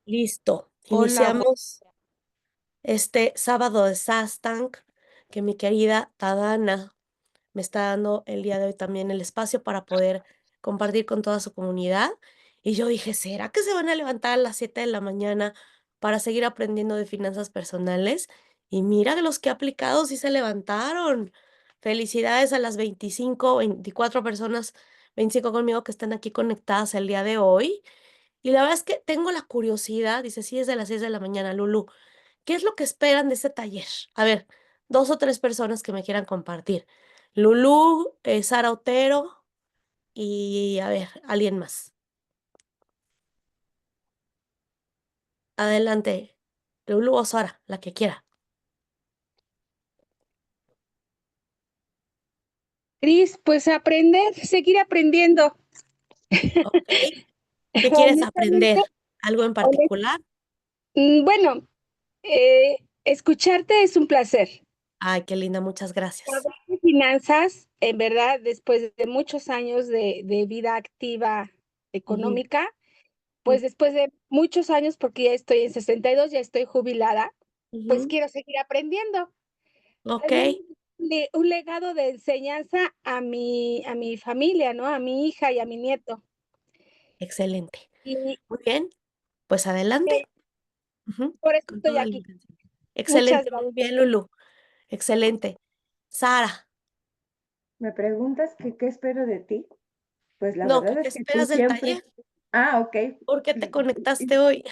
Listo. Hola, Iniciamos este sábado de Sastank, que mi querida Tadana me está dando el día de hoy también el espacio para poder compartir con toda su comunidad. Y yo dije, ¿será que se van a levantar a las 7 de la mañana para seguir aprendiendo de finanzas personales? Y mira de los que he aplicado, sí se levantaron. Felicidades a las 25, 24 personas, 25 conmigo que están aquí conectadas el día de hoy. Y la verdad es que tengo la curiosidad, dice, sí, es de las 6 de la mañana, Lulu. ¿Qué es lo que esperan de este taller? A ver, 2 o 3 personas que me quieran compartir. Lulú, Sara Otero y, a ver, alguien más. Adelante, Lulú o Sara, la que quiera. Cris, pues aprender, seguir aprendiendo. Okey. ¿Qué quieres aprender? Honestamente, ¿Algo en honest- particular? bueno, escucharte es un placer. Ay, qué linda, muchas gracias. Hablar de finanzas, en verdad, después de muchos años de vida activa Ujú, económica, mm, pues después de muchos años, porque ya estoy en 62, ya estoy jubilada, pues ujú. quiero seguir aprendiendo. Darle Okey, un legado de enseñanza a mi familia, ¿no? A mi hija y a mi nieto. excelente. Y Muy bien, pues adelante. Ujú, por eso con estoy toda la aquí. intención. Muchas Excelente, muy gracias. bien, Lulú. Excelente. Sara, ¿Me preguntas que qué espero de ti? Pues la no, verdad ¿qué es que tú esperas del taller? siempre okey. ¿Por qué te conectaste hoy?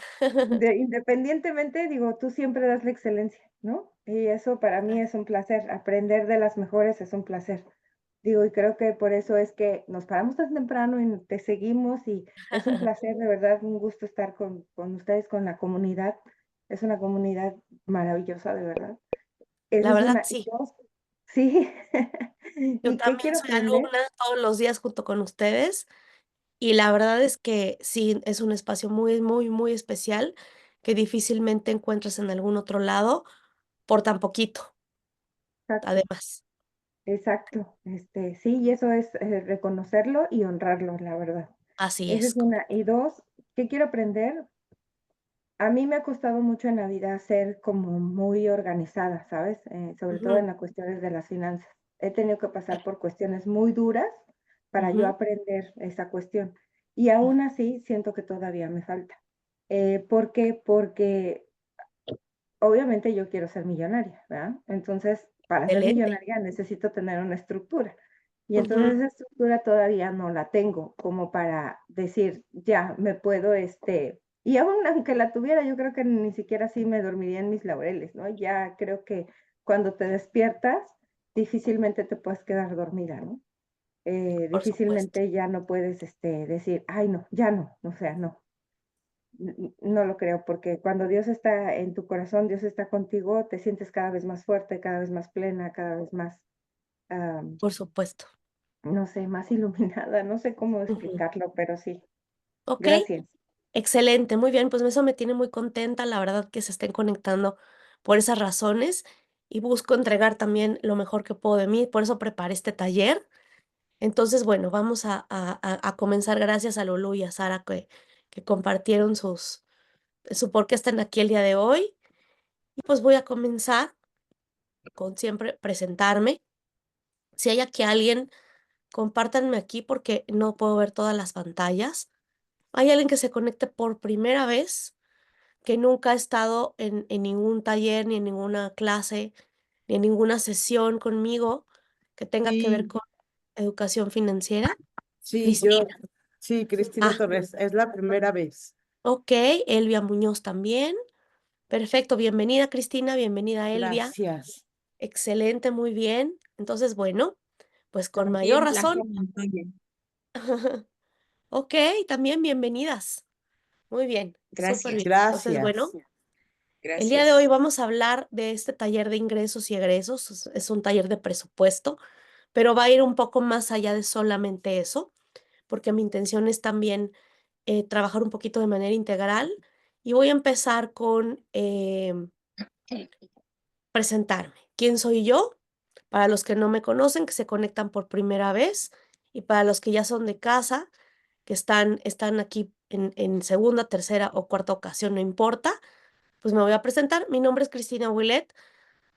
Independientemente, digo, tú siempre das la excelencia, ¿no? Y eso para mí es un placer, aprender de las mejores es un placer. Digo, y creo que por eso es que nos paramos tan temprano y te seguimos, y es un placer, de verdad, un gusto estar con ustedes, con la comunidad. Es una comunidad maravillosa, de verdad. Esa La es verdad, una. Y sí. 2, sí. Yo ¿Y qué también quiero soy aprender? alumna todos los días junto con ustedes, y la verdad es que sí, es un espacio muy, muy, muy especial que difícilmente encuentras en algún otro lado por tan poquito, Exacto. además. Exacto, sí, y eso es, reconocerlo y honrarlo, la verdad. Así Esa es. es una. Y 2, ¿qué quiero aprender? A mí me ha costado mucho en la vida ser como muy organizada, ¿sabes? Sobre todo Ujú, en las cuestiones de las finanzas. He tenido que pasar por cuestiones muy duras para yo ujú, aprender esa cuestión. Y ujú. aún así siento que todavía me falta. ¿Por qué? Porque obviamente yo quiero ser millonaria, ¿verdad? Entonces, para ser Excelente. millonaria necesito tener una estructura. Y Ujú, entonces esa estructura todavía no la tengo como para decir, ya me puedo, y aún aunque la tuviera, yo creo que ni siquiera así me dormiría en mis laureles, ¿no? Ya creo que cuando te despiertas, difícilmente te puedes quedar dormida, ¿no? por supuesto. Difícilmente ya no puedes, decir, ay, no, ya no, o sea, no. No lo creo, porque cuando Dios está en tu corazón, Dios está contigo, te sientes cada vez más fuerte, cada vez más plena, cada vez más, am, Por supuesto. no sé, más iluminada, no sé cómo Ujú. explicarlo, pero sí. Okey, Gracias. excelente, muy bien, pues eso me tiene muy contenta, la verdad que se estén conectando por esas razones y busco entregar también lo mejor que puedo de mí, por eso preparé este taller. Entonces, bueno, vamos a comenzar gracias a Lulu y a Sara que compartieron su por qué están aquí el día de hoy. Y pues voy a comenzar con siempre presentarme. Si hay aquí alguien, compártanme aquí porque no puedo ver todas las pantallas. ¿Hay alguien que se conecte por primera vez, que nunca ha estado en ningún taller, ni en ninguna clase, ni en ninguna sesión conmigo que tenga que ver Sí, con educación financiera? sí, Cristina. sí, Cristina Ah, Torres, es la primera vez. okey, Elvia Muñoz también. Perfecto, bienvenida, Cristina, bienvenida, Elvia. Gracias. Excelente, muy bien. Entonces, bueno, pues con mayor También Blanca razón. Montoya. Okey, también bienvenidas. Muy bien, súper Gracias, bien. Entonces, bueno, Gracias. el día de hoy gracias. vamos a hablar de este taller de ingresos y egresos. Es un taller de presupuesto, pero va a ir un poco más allá de solamente eso, porque mi intención es también trabajar un poquito de manera integral y voy a empezar con presentarme. ¿Quién soy yo? Para los que no me conocen, que se conectan por primera vez, y para los que ya son de casa, que están aquí en segunda, tercera o cuarta ocasión, no importa, pues me voy a presentar. Mi nombre es Cristina Ouellet.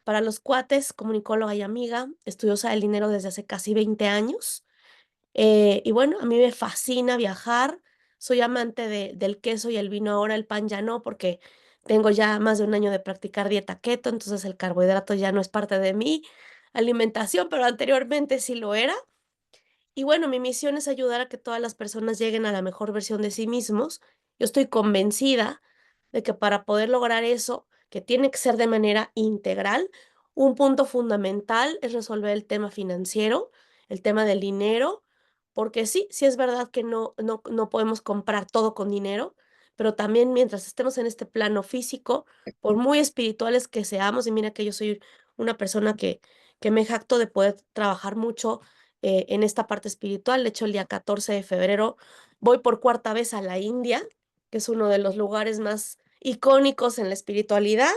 Para los cuates, comunicóloga y amiga, estudiosa del dinero desde hace casi 20 años. Y bueno, a mí me fascina viajar. Soy amante del queso y el vino ahora, el pan ya no, porque tengo ya más de un año de practicar dieta keto, entonces el carbohidrato ya no es parte de mi alimentación, pero anteriormente sí lo era. Y bueno, mi misión es ayudar a que todas las personas lleguen a la mejor versión de sí mismos. Yo estoy convencida de que para poder lograr eso, que tiene que ser de manera integral, un punto fundamental es resolver el tema financiero, el tema del dinero, porque sí, sí es verdad que no podemos comprar todo con dinero, pero también mientras estemos en este plano físico, por muy espirituales que seamos, y mira que yo soy una persona que me jacto de poder trabajar mucho en esta parte espiritual. De hecho, el día 14 de febrero voy por cuarta vez a la India, que es uno de los lugares más icónicos en la espiritualidad.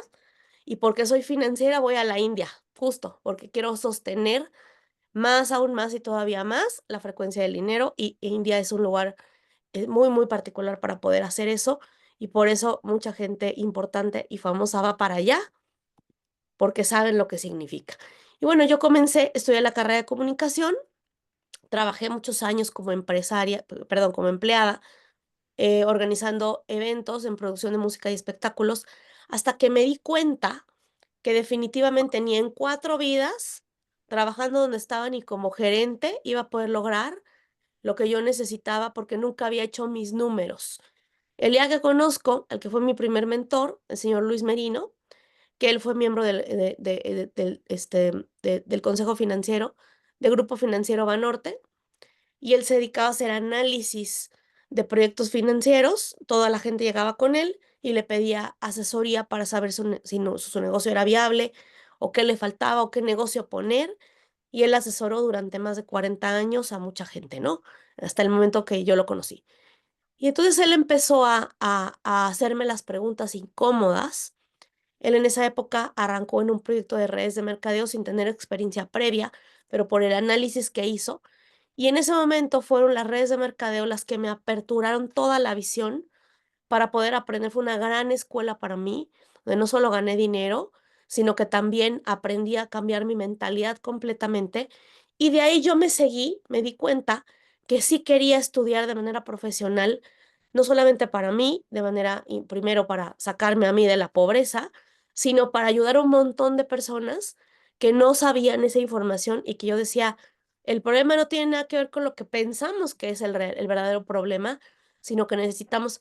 Y porque soy financiera, voy a la India, justo porque quiero sostener más, aún más y todavía más la frecuencia del dinero. Y India es un lugar muy, muy particular para poder hacer eso. Y por eso mucha gente importante y famosa va para allá, porque saben lo que significa. Y bueno, yo estudié la carrera de comunicación. Trabajé muchos años como empresaria, perdón, como empleada, organizando eventos en producción de música y espectáculos, hasta que me di cuenta que definitivamente ni en 4 vidas, trabajando donde estaba ni como gerente, iba a poder lograr lo que yo necesitaba porque nunca había hecho mis números. El día que conozco al que fue mi primer mentor, el señor Luis Merino, que él fue miembro del Consejo Financiero, del Grupo Financiero Banorte, y él se dedicaba a hacer análisis de proyectos financieros. Toda la gente llegaba con él y le pedía asesoría para saber si su negocio era viable o qué le faltaba o qué negocio poner. Y él asesoró durante más de 40 años a mucha gente, ¿no? Hasta el momento que yo lo conocí. Y entonces él empezó a hacerme las preguntas incómodas. Él en esa época arrancó en un proyecto de redes de mercadeo sin tener experiencia previa, pero por el análisis que hizo, y en ese momento fueron las redes de mercadeo las que me aperturaron toda la visión para poder aprender. Fue una gran escuela para mí, donde no solo gané dinero, sino que también aprendí a cambiar mi mentalidad completamente. Y de ahí yo me di cuenta que sí quería estudiar de manera profesional, no solamente para mí, primero para sacarme a mí de la pobreza, sino para ayudar a un montón de personas que no sabían esa información y que yo decía, el problema no tiene nada que ver con lo que pensamos que es el verdadero problema, sino que necesitamos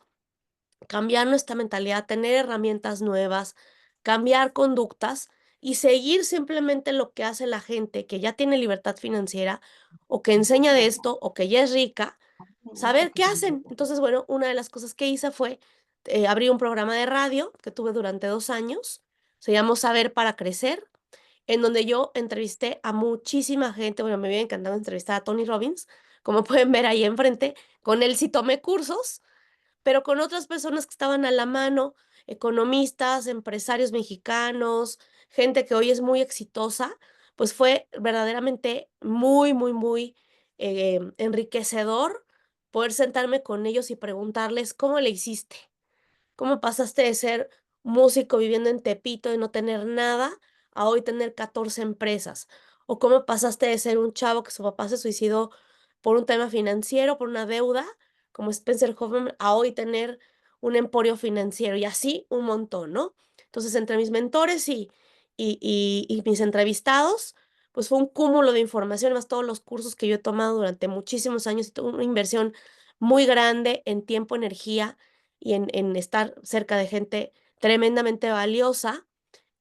cambiar nuestra mentalidad, tener herramientas nuevas, cambiar conductas y seguir simplemente lo que hace la gente que ya tiene libertad financiera o que enseña de esto o que ya es rica, saber qué hacen. Entonces, bueno, una de las cosas que hice fue abrir un programa de radio que tuve durante 2 años. Se llamó Saber para Crecer, en donde yo entrevisté a muchísima gente. Bueno, me hubiera encantado entrevistar a Tony Robbins, como pueden ver ahí enfrente. Con él sí tomé cursos, pero con otras personas que estaban a la mano, economistas, empresarios mexicanos, gente que hoy es muy exitosa. Pues fue verdaderamente muy, muy, muy enriquecedor poder sentarme con ellos y preguntarles, ¿cómo le hiciste? ¿Cómo pasaste de ser músico viviendo en Tepito y no tener nada a hoy tener 14 empresas? ¿O cómo pasaste de ser un chavo que su papá se suicidó por un tema financiero, por una deuda, como Spencer Hoffman, a hoy tener un emporio financiero? Y así un montón, ¿no? Entonces, entre mis mentores y mis entrevistados, pues fue un cúmulo de información, más todos los cursos que yo he tomado durante muchísimos años, y una inversión muy grande en tiempo, energía y en estar cerca de gente tremendamente valiosa,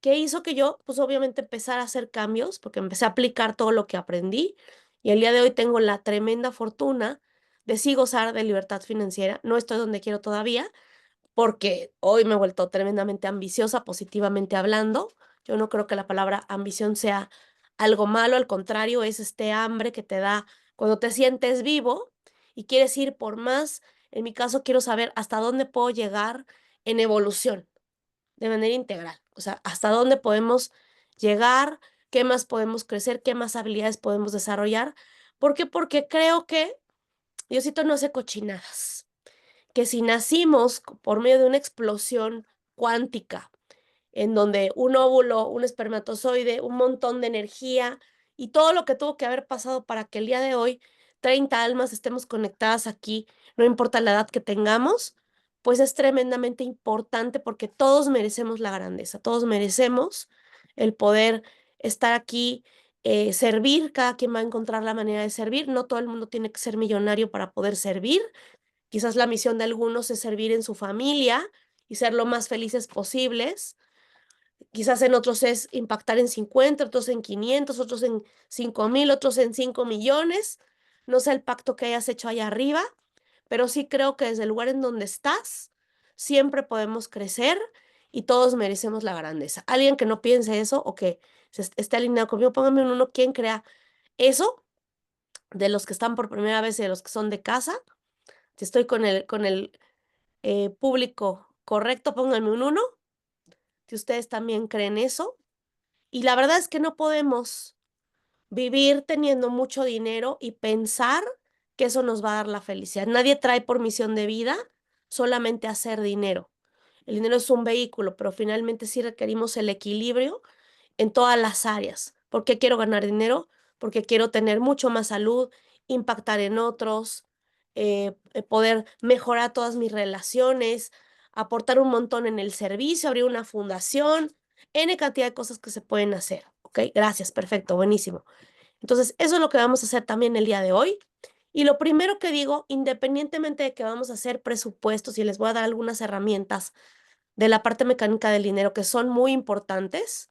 que hizo que yo, pues obviamente, empezara a hacer cambios, porque empecé a aplicar todo lo que aprendí, y el día de hoy tengo la tremenda fortuna de sí gozar de libertad financiera. No estoy donde quiero todavía, porque hoy me he vuelto tremendamente ambiciosa, positivamente hablando. Yo no creo que la palabra ambición sea algo malo, al contrario, es este hambre que te da cuando te sientes vivo y quieres ir por más. En mi caso, quiero saber hasta dónde puedo llegar en evolución, de manera integral. O sea, hasta dónde podemos llegar, qué más podemos crecer, qué más habilidades podemos desarrollar. ¿Por qué? Porque creo que Diosito no hace cochinadas. que si nacimos por medio de una explosión cuántica, en donde un óvulo, un espermatozoide, un montón de energía y todo lo que tuvo que haber pasado para que el día de hoy 30 almas estemos conectadas aquí, no importa la edad que tengamos, pues es tremendamente importante porque todos merecemos la grandeza, todos merecemos el poder estar aquí, servir, cada quien va a encontrar la manera de servir, no todo el mundo tiene que ser millonario para poder servir, quizás la misión de algunos es servir en su familia y ser lo más felices posibles. Quizás en otros es impactar en 50, otros en 500, otros en 5,000, otros en 5 millones. No sé el pacto que hayas hecho allá arriba, pero sí creo que desde el lugar en donde estás, siempre podemos crecer y todos merecemos la grandeza. Alguien que no piense eso o que esté alineado conmigo, póngame un uno, ¿quién crea eso? De los que están por primera vez y de los que son de casa. Si estoy con el público correcto, pónganme un uno. Si ustedes también creen eso. Y la verdad es que no podemos vivir teniendo mucho dinero y pensar que eso nos va a dar la felicidad. Nadie trae por misión de vida solamente hacer dinero. El dinero es un vehículo, pero finalmente sí requerimos el equilibrio en todas las áreas. ¿Por qué quiero ganar dinero? Porque quiero tener mucho más salud, impactar en otros, poder mejorar todas mis relaciones, aportar un montón en el servicio, abrir una fundación, N cantidad de cosas que se pueden hacer. ¿Ok? Gracias, perfecto, buenísimo. Entonces, eso es lo que vamos a hacer también el día de hoy. Y lo primero que digo, independientemente de que vamos a hacer presupuestos y les voy a dar algunas herramientas de la parte mecánica del dinero que son muy importantes,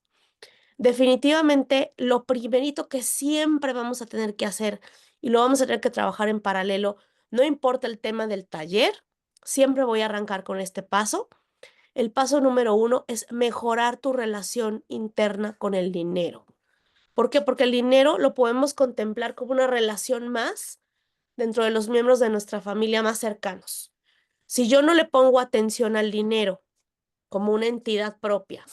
definitivamente lo primerito que siempre vamos a tener que hacer y lo vamos a tener que trabajar en paralelo, no importa el tema del taller, siempre voy a arrancar con este paso. El paso número 1 es mejorar tu relación interna con el dinero. ¿Por qué? Porque el dinero lo podemos contemplar como una relación más dentro de los miembros de nuestra familia más cercanos. Si yo no le pongo atención al dinero como una entidad propia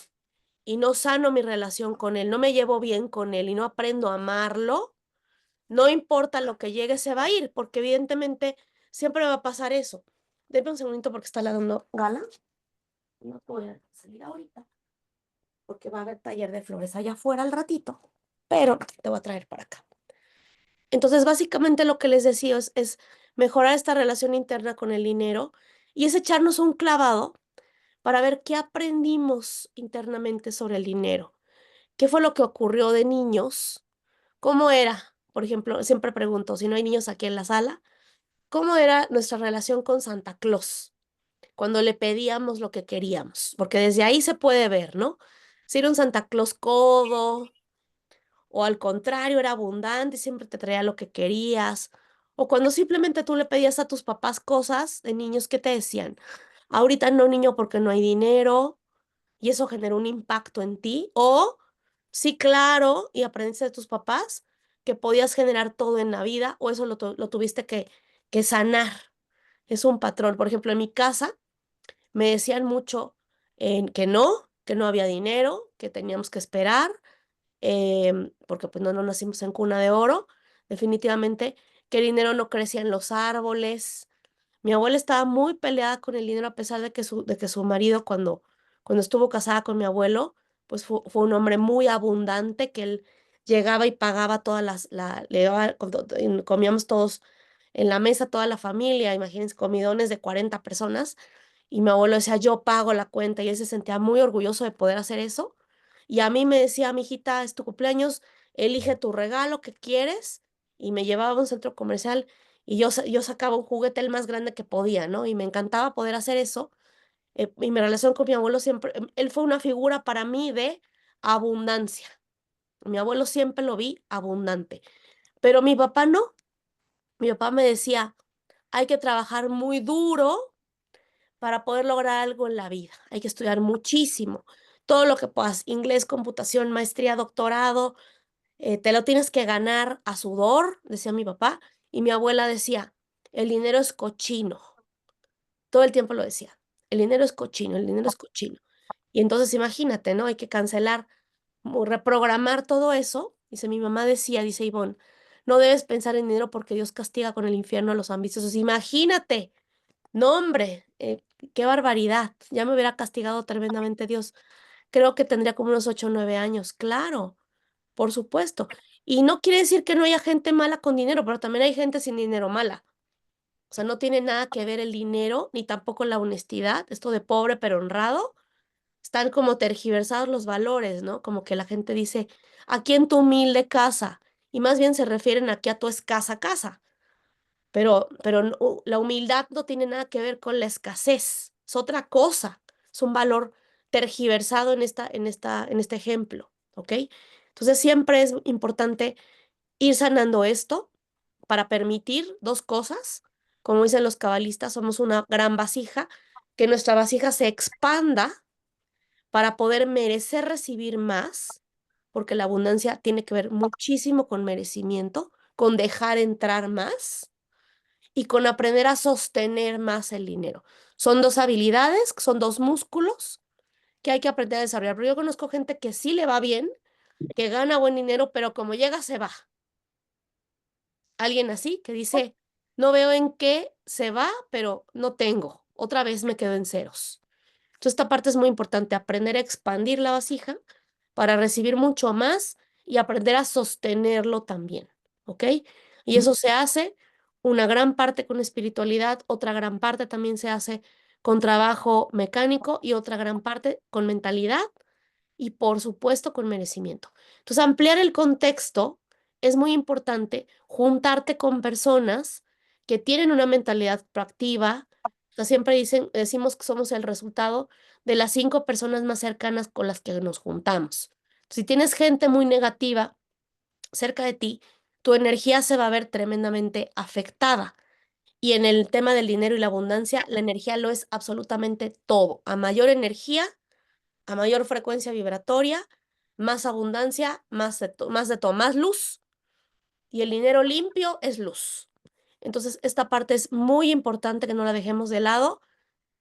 y no sano mi relación con él, no me llevo bien con él y no aprendo a amarlo, no importa lo que llegue, se va a ir, porque evidentemente siempre va a pasar eso. Denme un segundito porque está dando Gala. No voy a salir ahorita porque va a haber taller de flores allá afuera al ratito, pero te voy a traer para acá. Entonces, básicamente lo que les decía es mejorar esta relación interna con el dinero y es echarnos un clavado para ver qué aprendimos internamente sobre el dinero. ¿Qué fue lo que ocurrió de niños? ¿Cómo era? Por ejemplo, siempre pregunto, si no hay niños aquí en la sala, ¿cómo era nuestra relación con Santa Claus cuando le pedíamos lo que queríamos? Porque desde ahí se puede ver, ¿no? Si era un Santa Claus codo, o al contrario, era abundante y siempre te traía lo que querías, o cuando simplemente tú le pedías a tus papás cosas de niños que te decían, ahorita no, niño, porque no hay dinero, y eso generó un impacto en ti, o sí, claro, y aprendiste de tus papás que podías generar todo en la vida, o eso lo tuviste que sanar. Es un patrón. Por ejemplo, en mi casa me decían mucho que no había dinero, que teníamos que esperar, porque pues no nacimos en cuna de oro, definitivamente, que el dinero no crecía en los árboles. Mi abuela estaba muy peleada con el dinero a pesar de que su marido cuando estuvo casada con mi abuelo, pues fue un hombre muy abundante, que él llegaba y pagaba todas comíamos todos en la mesa, toda la familia, imagínense, comidones de 40 personas, y mi abuelo decía, yo pago la cuenta, y él se sentía muy orgulloso de poder hacer eso. Y a mí me decía, mijita, es tu cumpleaños, elige tu regalo que quieres. Y me llevaba a un centro comercial y yo sacaba un juguete el más grande que podía, ¿no? Y me encantaba poder hacer eso. Y mi relación con mi abuelo siempre, él fue una figura para mí de abundancia. Mi abuelo siempre lo vi abundante, pero mi papá no. Mi papá me decía, hay que trabajar muy duro para poder lograr algo en la vida. Hay que estudiar muchísimo. Todo lo que puedas, inglés, computación, maestría, doctorado, te lo tienes que ganar a sudor, decía mi papá. Y mi abuela decía, el dinero es cochino. Todo el tiempo lo decía, el dinero es cochino, el dinero es cochino. Y entonces imagínate, ¿no? Hay que cancelar, reprogramar todo eso. Dice, mi mamá decía, dice Ivonne, no debes pensar en dinero porque Dios castiga con el infierno a los ambiciosos. Imagínate, No, hombre, qué barbaridad. Ya me hubiera castigado tremendamente Dios. Creo que tendría como unos 8 o 9 años. Claro, por supuesto. Y no quiere decir que no haya gente mala con dinero, pero también hay gente sin dinero mala. O sea, no tiene nada que ver el dinero, ni tampoco la honestidad. Esto de pobre pero honrado, están como tergiversados los valores, ¿no? Como que la gente dice, aquí en tu humilde casa, y más bien se refieren aquí a tu escasa casa. Pero la humildad no tiene nada que ver con la escasez, es otra cosa, es un valor tergiversado en este ejemplo, ¿ok? Entonces siempre es importante ir sanando esto para permitir dos cosas. Como dicen los cabalistas, somos una gran vasija, que nuestra vasija se expanda para poder merecer recibir más, porque la abundancia tiene que ver muchísimo con merecimiento, con dejar entrar más y con aprender a sostener más el dinero. Son dos habilidades, son dos músculos que hay que aprender a desarrollar. Pero yo conozco gente que sí le va bien, que gana buen dinero, pero como llega, se va. Alguien así que dice, no veo en qué se va, pero no tengo. Otra vez me quedo en ceros. Entonces, esta parte es muy importante, aprender a expandir la vasija para recibir mucho más y aprender a sostenerlo también, ¿ok? Y eso se hace una gran parte con espiritualidad, otra gran parte también se hace con trabajo mecánico y otra gran parte con mentalidad y por supuesto con merecimiento. Entonces, ampliar el contexto es muy importante, juntarte con personas que tienen una mentalidad proactiva. O sea, siempre decimos que somos el resultado de las 5 personas más cercanas con las que nos juntamos. Si tienes gente muy negativa cerca de ti, tu energía se va a ver tremendamente afectada. Y en el tema del dinero y la abundancia, la energía lo es absolutamente todo. A mayor energía, a mayor frecuencia vibratoria, más abundancia, más luz, y el dinero limpio es luz. Entonces, esta parte es muy importante que no la dejemos de lado.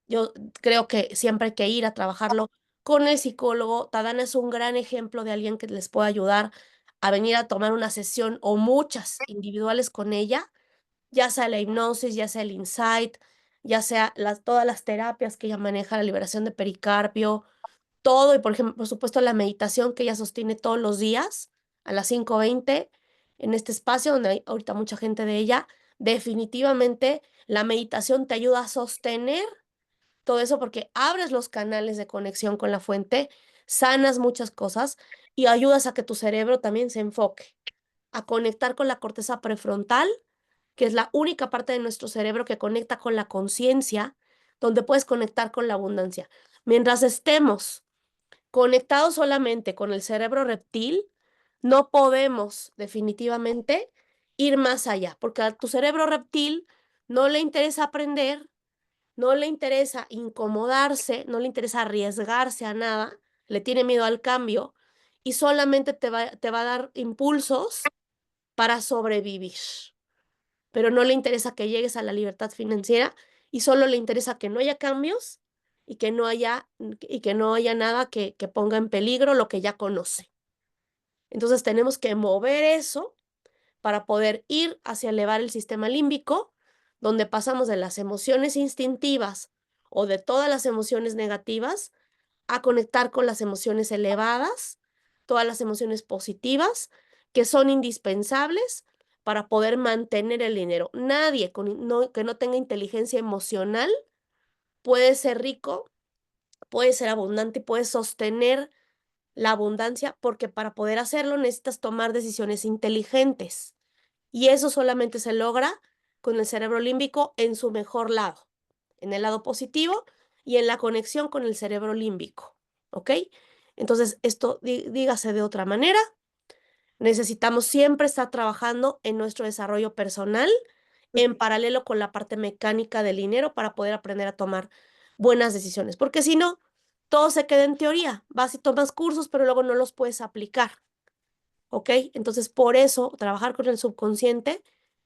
Yo creo que siempre hay que ir a trabajarlo con el psicólogo. Tadana es un gran ejemplo de alguien que les puede ayudar a venir a tomar una sesión o muchas individuales con ella, ya sea la hipnosis, ya sea el insight, ya sea todas las terapias que ella maneja, la liberación de pericarpio, todo, y por ejemplo, por supuesto, la meditación que ella sostiene todos los días a las 5:20 en este espacio donde hay ahorita mucha gente de ella. Definitivamente la meditación te ayuda a sostener todo eso porque abres los canales de conexión con la fuente, sanas muchas cosas y ayudas a que tu cerebro también se enfoque, a conectar con la corteza prefrontal, que es la única parte de nuestro cerebro que conecta con la conciencia, donde puedes conectar con la abundancia. Mientras estemos conectados solamente con el cerebro reptil, no podemos definitivamente ir más allá, porque a tu cerebro reptil no le interesa aprender, no le interesa incomodarse, no le interesa arriesgarse a nada, le tiene miedo al cambio y solamente te va a dar impulsos para sobrevivir, pero no le interesa que llegues a la libertad financiera y solo le interesa que no haya cambios y que no haya nada que ponga en peligro lo que ya conoce. Entonces tenemos que mover eso para poder ir hacia elevar el sistema límbico, donde pasamos de las emociones instintivas o de todas las emociones negativas a conectar con las emociones elevadas, todas las emociones positivas que son indispensables para poder mantener el dinero. Nadie que no tenga inteligencia emocional puede ser rico, puede ser abundante y puede sostener la abundancia porque para poder hacerlo necesitas tomar decisiones inteligentes. Y eso solamente se logra con el cerebro límbico en su mejor lado, en el lado positivo y en la conexión con el cerebro límbico, ¿ok? Entonces, esto dígase de otra manera, necesitamos siempre estar trabajando en nuestro desarrollo personal en paralelo con la parte mecánica del dinero para poder aprender a tomar buenas decisiones, porque si no, todo se queda en teoría, vas y tomas cursos, pero luego no los puedes aplicar. ¿Ok? Entonces, por eso, trabajar con el subconsciente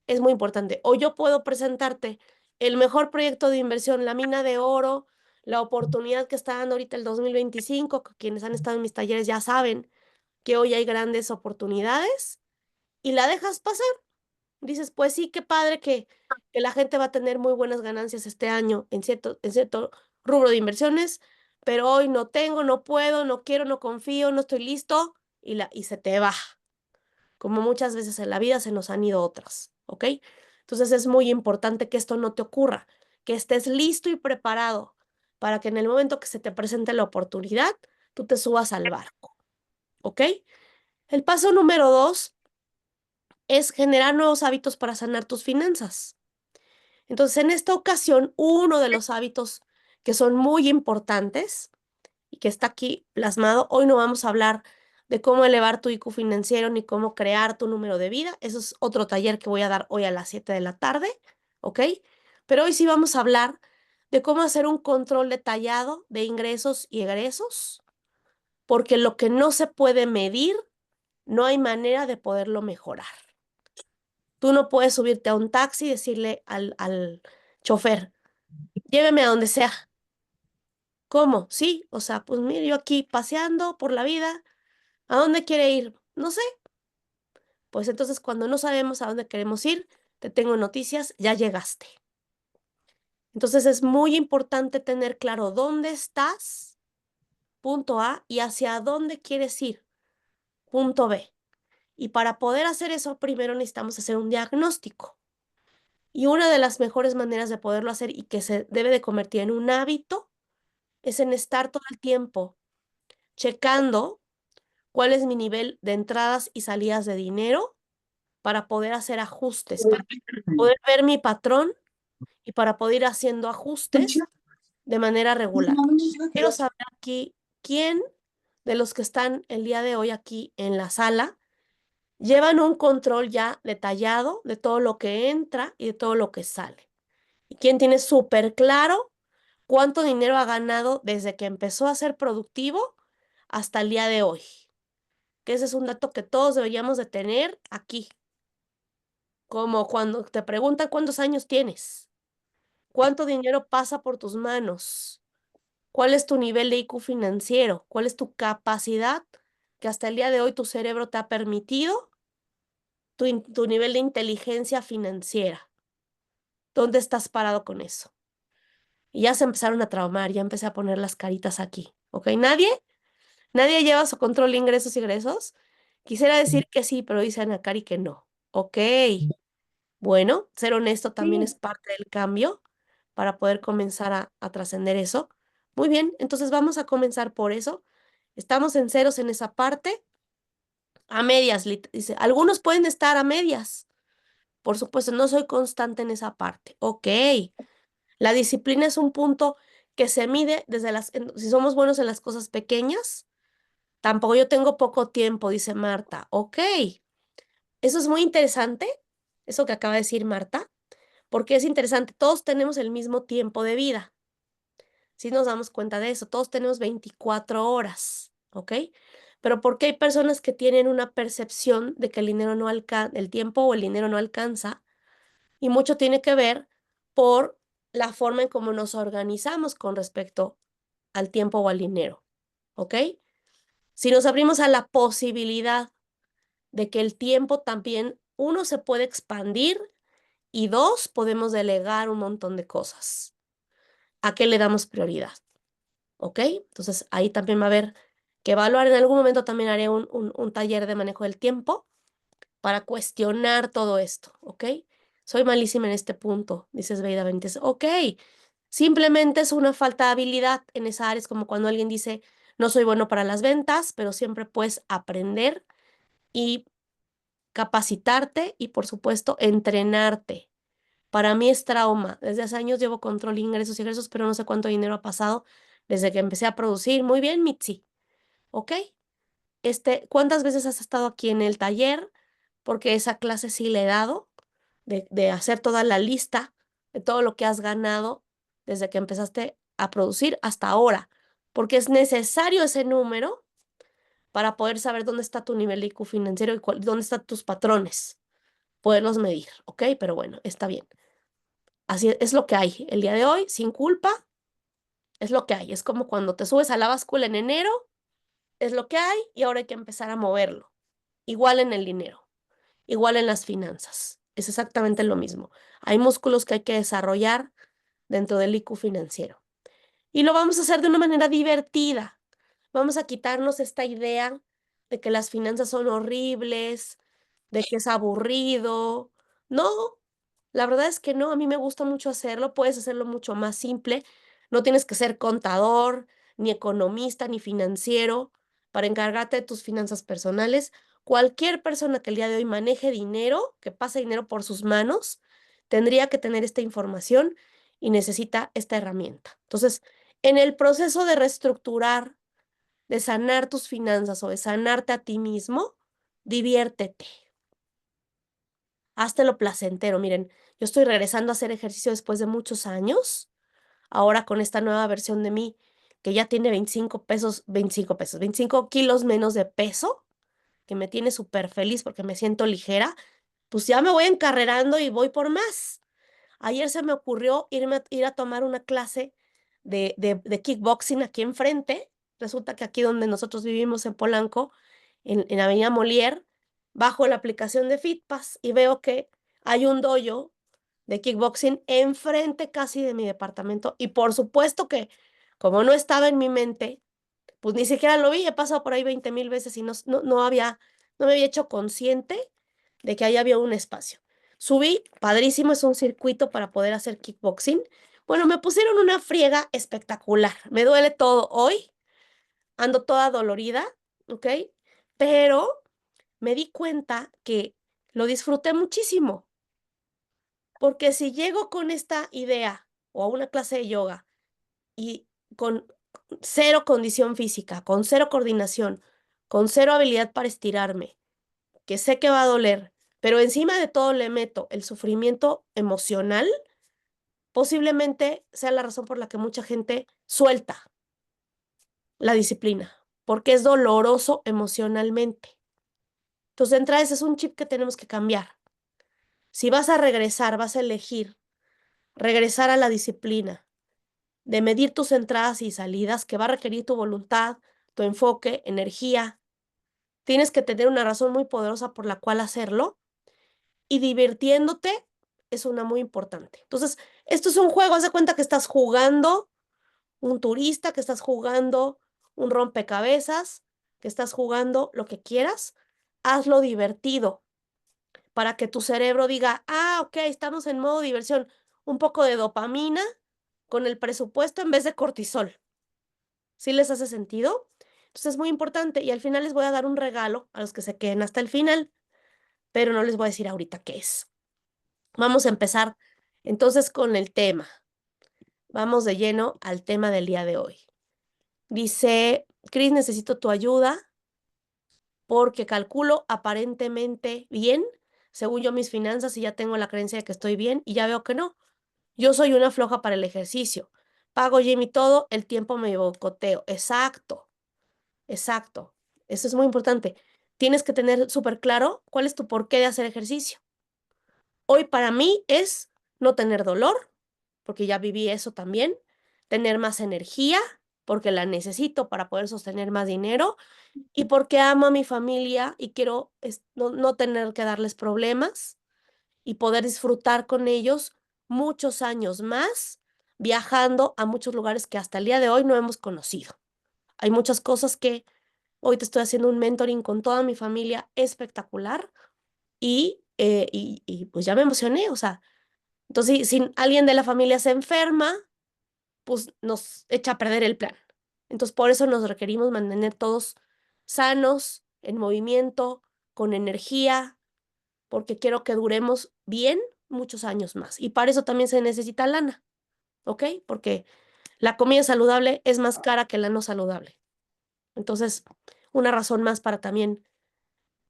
es muy importante. O yo puedo presentarte el mejor proyecto de inversión, la mina de oro, la oportunidad que está dando ahorita el 2025, que quienes han estado en mis talleres ya saben que hoy hay grandes oportunidades y la dejas pasar Dices, pues sí, qué padre que la gente va a tener muy buenas ganancias este año en cierto rubro de inversiones, pero hoy no tengo, no puedo, no quiero, no confío, no estoy listo y se te va, como muchas veces en la vida se nos han ido otras, ¿ok? Entonces es muy importante que esto no te ocurra, que estés listo y preparado para que en el momento que se te presente la oportunidad, tú te subas al barco, ¿ok? El paso número 2 es generar nuevos hábitos para sanar tus finanzas. Entonces, en esta ocasión, uno de los hábitos que son muy importantes y que está aquí plasmado, hoy no vamos a hablar de cómo elevar tu IQ financiero ni cómo crear tu número de vida. Eso es otro taller que voy a dar hoy a las 7 de la tarde, ¿ok? Pero hoy sí vamos a hablar de cómo hacer un control detallado de ingresos y egresos, porque lo que no se puede medir, no hay manera de poderlo mejorar. Tú no puedes subirte a un taxi y decirle al chofer, lléveme a donde sea. ¿Cómo? Sí, o sea, pues mire, yo aquí paseando por la vida, ¿a dónde quiere ir? No sé. Pues entonces cuando no sabemos a dónde queremos ir, te tengo noticias, ya llegaste. Entonces es muy importante tener claro dónde estás, punto A, y hacia dónde quieres ir, punto B. Y para poder hacer eso, primero necesitamos hacer un diagnóstico. Y una de las mejores maneras de poderlo hacer y que se debe de convertir en un hábito es en estar todo el tiempo checando cuál es mi nivel de entradas y salidas de dinero para poder hacer ajustes, para poder ver mi patrón y para poder ir haciendo ajustes de manera regular. Quiero saber aquí quién de los que están el día de hoy aquí en la sala llevan un control ya detallado de todo lo que entra y de todo lo que sale. Y quién tiene súper claro cuánto dinero ha ganado desde que empezó a ser productivo hasta el día de hoy. Que ese es un dato que todos deberíamos de tener aquí. Como cuando te preguntan cuántos años tienes, cuánto dinero pasa por tus manos, cuál es tu nivel de IQ financiero, cuál es tu capacidad que hasta el día de hoy tu cerebro te ha permitido, tu nivel de inteligencia financiera. ¿Dónde estás parado con eso? Y ya se empezaron a traumar, ya empecé a poner las caritas aquí, ¿ok? ¿Nadie lleva su control de ingresos y egresos? Quisiera decir que sí, pero dice Ana Cari que no. Ok, bueno, ser honesto también es Sí, parte del cambio para poder comenzar a trascender eso. Muy bien, entonces vamos a comenzar por eso. Estamos en ceros en esa parte, a medias, dice, algunos pueden estar a medias. Por supuesto, no soy constante en esa parte. Ok, la disciplina es un punto que se mide desde si somos buenos en las cosas pequeñas. Tampoco yo tengo poco tiempo, dice Marta. Ok, eso es muy interesante, eso que acaba de decir Marta, porque es interesante, todos tenemos el mismo tiempo de vida. Si nos damos cuenta de eso, todos tenemos 24 horas, ¿ok? Pero ¿por qué hay personas que tienen una percepción de que el dinero no alcanza, el tiempo o el dinero no alcanza? Y mucho tiene que ver por la forma en cómo nos organizamos con respecto al tiempo o al dinero, ¿ok? Si nos abrimos a la posibilidad de que el tiempo también, uno, se puede expandir y dos, podemos delegar un montón de cosas. ¿A qué le damos prioridad? ¿Ok? Entonces ahí también va a haber que evaluar. En algún momento también haré un taller de manejo del tiempo para cuestionar todo esto, ¿ok? Soy malísima en este punto, dices Beida Benítez. Ok, simplemente es una falta de habilidad en esa área. Es como cuando alguien dice, no soy bueno para las ventas, pero siempre puedes aprender y capacitarte y, por supuesto, entrenarte. Para mí es trauma. Desde hace años llevo control de ingresos y egresos, pero no sé cuánto dinero ha pasado desde que empecé a producir. Muy bien, Mitzi. ¿Ok? ¿Cuántas veces has estado aquí en el taller? Porque esa clase sí le he dado, de hacer toda la lista de todo lo que has ganado desde que empezaste a producir hasta ahora. Porque es necesario ese número para poder saber dónde está tu nivel de IQ financiero y dónde están tus patrones. Poderlos medir, ¿ok? Pero bueno, está bien. Así es lo que hay el día de hoy, sin culpa, es lo que hay. Es como cuando te subes a la báscula en enero, es lo que hay y ahora hay que empezar a moverlo. Igual en el dinero, igual en las finanzas. es exactamente lo mismo. Hay músculos que hay que desarrollar dentro del IQ financiero. Y lo vamos a hacer de una manera divertida. Vamos a quitarnos esta idea de que las finanzas son horribles, de que es aburrido. No, la verdad es que no, a mí me gusta mucho hacerlo, puedes hacerlo mucho más simple. No tienes que ser contador, ni economista, ni financiero para encargarte de tus finanzas personales. Cualquier persona que el día de hoy maneje dinero, que pase dinero por sus manos, tendría que tener esta información y necesita esta herramienta. Entonces, en el proceso de reestructurar, de sanar tus finanzas o de sanarte a ti mismo, diviértete. Hazte lo placentero. Miren, yo estoy regresando a hacer ejercicio después de muchos años, ahora con esta nueva versión de mí que ya tiene 25 kilos menos de peso, que me tiene súper feliz porque me siento ligera, pues ya me voy encarrerando y voy por más. Ayer se me ocurrió ir a tomar una clase de kickboxing aquí enfrente. Resulta que aquí donde nosotros vivimos en Polanco, en Avenida Molière, bajo la aplicación de Fitpass y veo que hay un dojo de kickboxing enfrente casi de mi departamento. Y por supuesto que como no estaba en mi mente, pues ni siquiera lo vi, he pasado por ahí 20,000 veces y no me había hecho consciente de que ahí había un espacio. Subí, padrísimo, es un circuito para poder hacer kickboxing. Bueno, me pusieron una friega espectacular. Me duele todo hoy, ando toda dolorida, ¿ok? Pero me di cuenta que lo disfruté muchísimo, porque si llego con esta idea o a una clase de yoga y con cero condición física, con cero coordinación, con cero habilidad para estirarme, que sé que va a doler, pero encima de todo le meto el sufrimiento emocional, posiblemente sea la razón por la que mucha gente suelta la disciplina, porque es doloroso emocionalmente. Entonces, de entrada, ese es un chip que tenemos que cambiar. Si vas a regresar, vas a elegir regresar a la disciplina de medir tus entradas y salidas, que va a requerir tu voluntad, tu enfoque, energía. Tienes que tener una razón muy poderosa por la cual hacerlo y divirtiéndote es una muy importante. Entonces, esto es un juego, haz de cuenta que estás jugando un turista, que estás jugando un rompecabezas, que estás jugando lo que quieras, hazlo divertido para que tu cerebro diga, ah, ok, estamos en modo diversión, un poco de dopamina con el presupuesto en vez de cortisol. ¿Sí les hace sentido? Entonces es muy importante y al final les voy a dar un regalo a los que se queden hasta el final, pero no les voy a decir ahorita qué es. Vamos a empezar entonces con el tema. Vamos de lleno al tema del día de hoy. Dice, Cris, necesito tu ayuda porque calculo aparentemente bien, según yo mis finanzas y ya tengo la creencia de que estoy bien y ya veo que no. Yo soy una floja para el ejercicio. Pago gym y todo, el tiempo me boicoteo. Exacto, exacto. Eso es muy importante. Tienes que tener súper claro cuál es tu porqué de hacer ejercicio. Hoy para mí es no tener dolor, porque ya viví eso también, tener más energía, porque la necesito para poder sostener más dinero y porque amo a mi familia y quiero no tener que darles problemas y poder disfrutar con ellos muchos años más, viajando a muchos lugares que hasta el día de hoy no hemos conocido. Hay muchas cosas que hoy te estoy haciendo un mentoring con toda mi familia espectacular y pues ya me emocioné, o sea, entonces si alguien de la familia se enferma, pues nos echa a perder el plan. Entonces por eso nos requerimos mantener todos sanos, en movimiento, con energía, porque quiero que duremos bien muchos años más. Y para eso también se necesita lana, ¿ok? Porque la comida saludable es más cara que la no saludable. Entonces, una razón más para también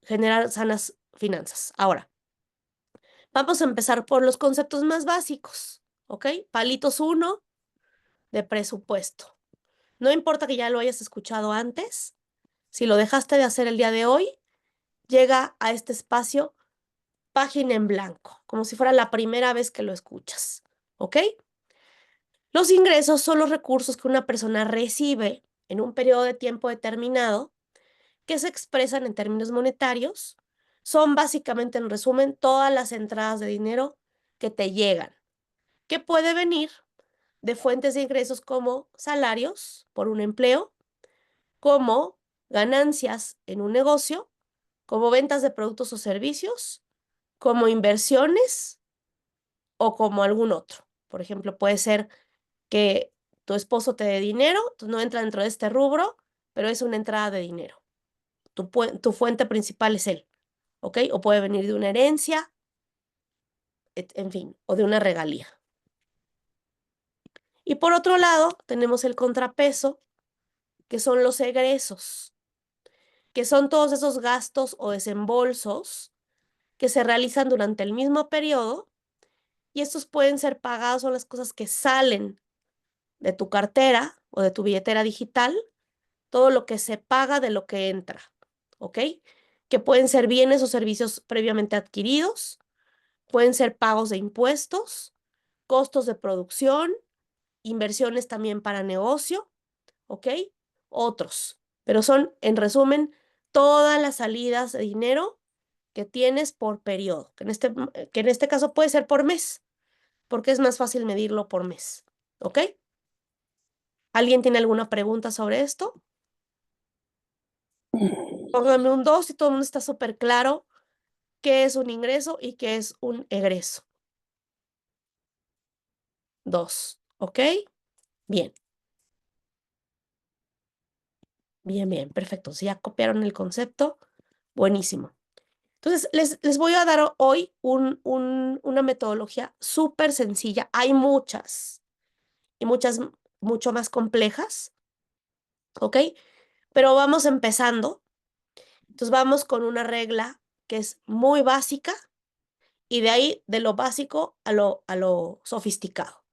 generar sanas finanzas. Ahora, vamos a empezar por los conceptos más básicos, ¿ok? Palitos 1 de presupuesto. No importa que ya lo hayas escuchado antes, si lo dejaste de hacer el día de hoy, llega a este espacio página en blanco, como si fuera la primera vez que lo escuchas, ¿ok? Los ingresos son los recursos que una persona recibe en un periodo de tiempo determinado que se expresan en términos monetarios son básicamente, en resumen, todas las entradas de dinero que te llegan, que puede venir de fuentes de ingresos como salarios por un empleo, como ganancias en un negocio, como ventas de productos o servicios, como inversiones o como algún otro. Por ejemplo, puede ser que tu esposo te dé dinero, tú no entra dentro de este rubro, pero es una entrada de dinero. Tu fuente principal es él, ¿ok? O puede venir de una herencia, en fin, o de una regalía. Y por otro lado, tenemos el contrapeso, que son los egresos, que son todos esos gastos o desembolsos que se realizan durante el mismo periodo, y estos pueden ser pagados, son las cosas que salen de tu cartera o de tu billetera digital, todo lo que se paga de lo que entra, ¿ok? Que pueden ser bienes o servicios previamente adquiridos, pueden ser pagos de impuestos, costos de producción, inversiones también para negocio, ¿ok? Otros, pero son, en resumen, todas las salidas de dinero que tienes por periodo, que en este caso puede ser por mes, porque es más fácil medirlo por mes, ¿ok? ¿Alguien tiene alguna pregunta sobre esto? Pónganme un 2 si todo el mundo está súper claro qué es un ingreso y qué es un egreso. 2, ¿ok? Bien. Bien, bien, perfecto. Si ya copiaron el concepto, buenísimo. Entonces, les voy a dar hoy una metodología súper sencilla. Hay muchas y muchas mucho más complejas, ¿ok? Pero vamos empezando. Entonces, vamos con una regla que es muy básica y de ahí, de lo básico a lo sofisticado,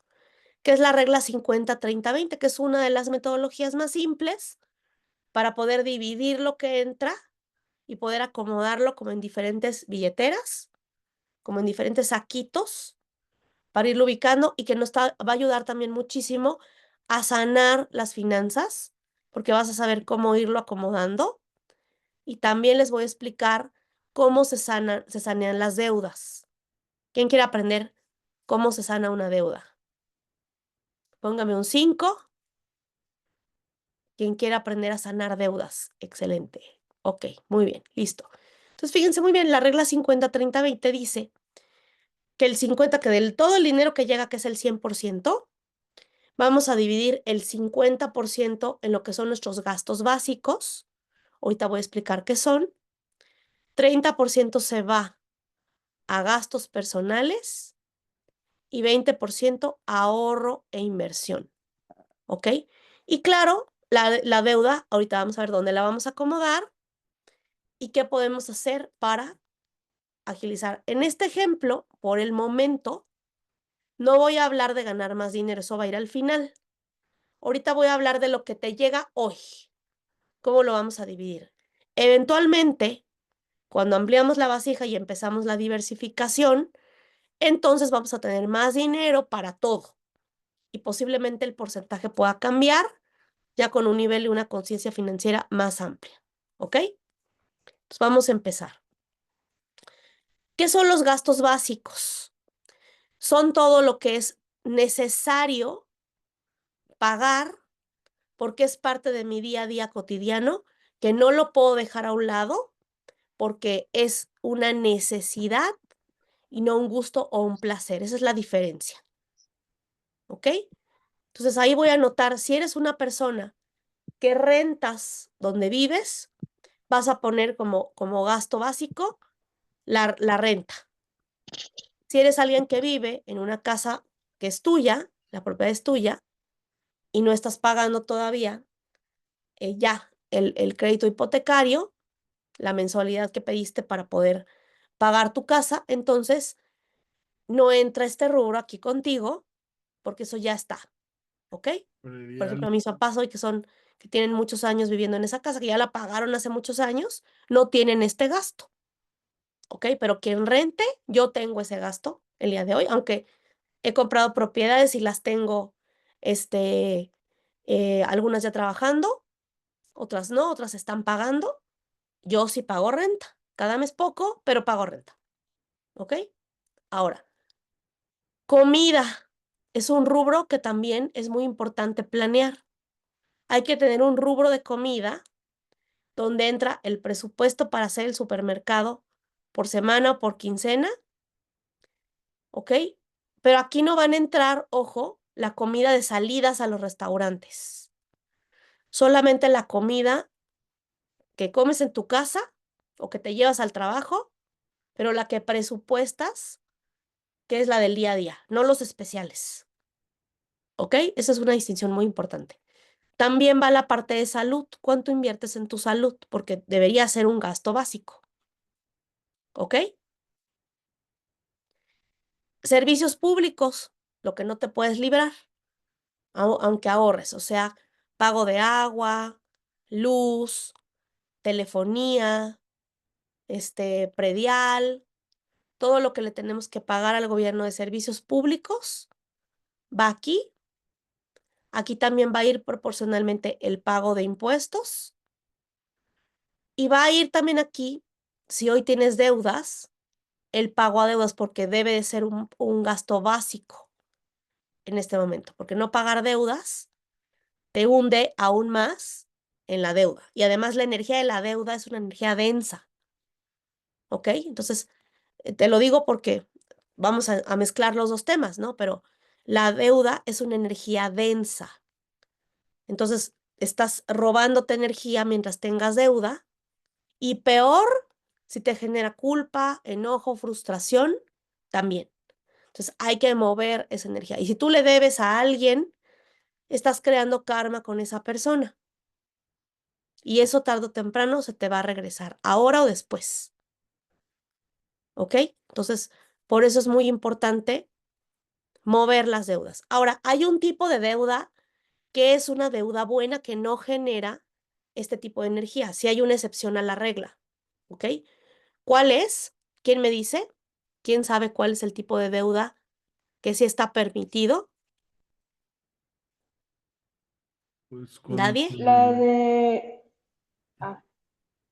que es la regla 50-30-20, que es una de las metodologías más simples para poder dividir lo que entra y poder acomodarlo como en diferentes billeteras, como en diferentes saquitos, para irlo ubicando y que va a ayudar también muchísimo a sanar las finanzas, porque vas a saber cómo irlo acomodando. Y también les voy a explicar cómo se sanean las deudas. ¿Quién quiere aprender cómo se sana una deuda? Póngame un 5. ¿Quién quiere aprender a sanar deudas? Excelente. Ok, muy bien, listo. Entonces, fíjense muy bien, la regla 50-30-20 dice que que del todo el dinero que llega, que es el 100%, vamos a dividir el 50% en lo que son nuestros gastos básicos. Ahorita voy a explicar qué son. 30% se va a gastos personales y 20% a ahorro e inversión. ¿Ok? Y claro, la deuda, ahorita vamos a ver dónde la vamos a acomodar y qué podemos hacer para agilizar. En este ejemplo, por el momento, no voy a hablar de ganar más dinero, eso va a ir al final. Ahorita voy a hablar de lo que te llega hoy. ¿Cómo lo vamos a dividir? Eventualmente, cuando ampliamos la vasija y empezamos la diversificación, entonces vamos a tener más dinero para todo. Y posiblemente el porcentaje pueda cambiar ya con un nivel y una conciencia financiera más amplia. ¿Ok? Entonces vamos a empezar. ¿Qué son los gastos básicos? Son todo lo que es necesario pagar porque es parte de mi día a día cotidiano, que no lo puedo dejar a un lado porque es una necesidad y no un gusto o un placer. Esa es la diferencia. ¿Ok? Entonces ahí voy a anotar, si eres una persona que rentas donde vives, vas a poner como gasto básico la renta. Si eres alguien que vive en una casa que es tuya, la propiedad es tuya, y no estás pagando todavía ya el crédito hipotecario, la mensualidad que pediste para poder pagar tu casa, entonces no entra este rubro aquí contigo, porque eso ya está, ¿ok? Por ejemplo, a mis papás hoy que tienen muchos años viviendo en esa casa, que ya la pagaron hace muchos años, no tienen este gasto, ¿ok? Pero quien rente, yo tengo ese gasto el día de hoy, aunque he comprado propiedades y las tengo, algunas ya trabajando, otras no, otras están pagando, yo sí pago renta, Cada mes poco, pero pago renta. ¿Ok? Ahora, comida es un rubro que también es muy importante planear. Hay que tener un rubro de comida donde entra el presupuesto para hacer el supermercado por semana o por quincena, ¿ok? Pero aquí no van a entrar, ojo, la comida de salidas a los restaurantes. Solamente la comida que comes en tu casa o que te llevas al trabajo, pero la que presupuestas, que es la del día a día, no los especiales. ¿Ok? Esa es una distinción muy importante. También va la parte de salud. ¿Cuánto inviertes en tu salud? Porque debería ser un gasto básico. ¿Ok? Servicios públicos, lo que no te puedes librar, aunque ahorres, o sea, pago de agua, luz, telefonía, predial, todo lo que le tenemos que pagar al gobierno de servicios públicos va aquí. Aquí también va a ir proporcionalmente el pago de impuestos y va a ir también aquí, si hoy tienes deudas, el pago a deudas porque debe de ser un gasto básico en este momento, porque no pagar deudas te hunde aún más en la deuda. Y además la energía de la deuda es una energía densa, ¿ok? Entonces, te lo digo porque vamos a mezclar los dos temas, ¿no? Pero la deuda es una energía densa. Entonces, estás robándote energía mientras tengas deuda y peor si te genera culpa, enojo, frustración, también. Entonces, hay que mover esa energía. Y si tú le debes a alguien, estás creando karma con esa persona. Y eso tarde o temprano se te va a regresar, ahora o después. ¿Ok? Entonces, por eso es muy importante mover las deudas. Ahora, hay un tipo de deuda que es una deuda buena que no genera este tipo de energía. Si hay una excepción a la regla. ¿Ok? ¿Cuál es? ¿Quién me dice? ¿Quién sabe cuál es el tipo de deuda que sí está permitido? Pues ¿Nadie? La de... Ah,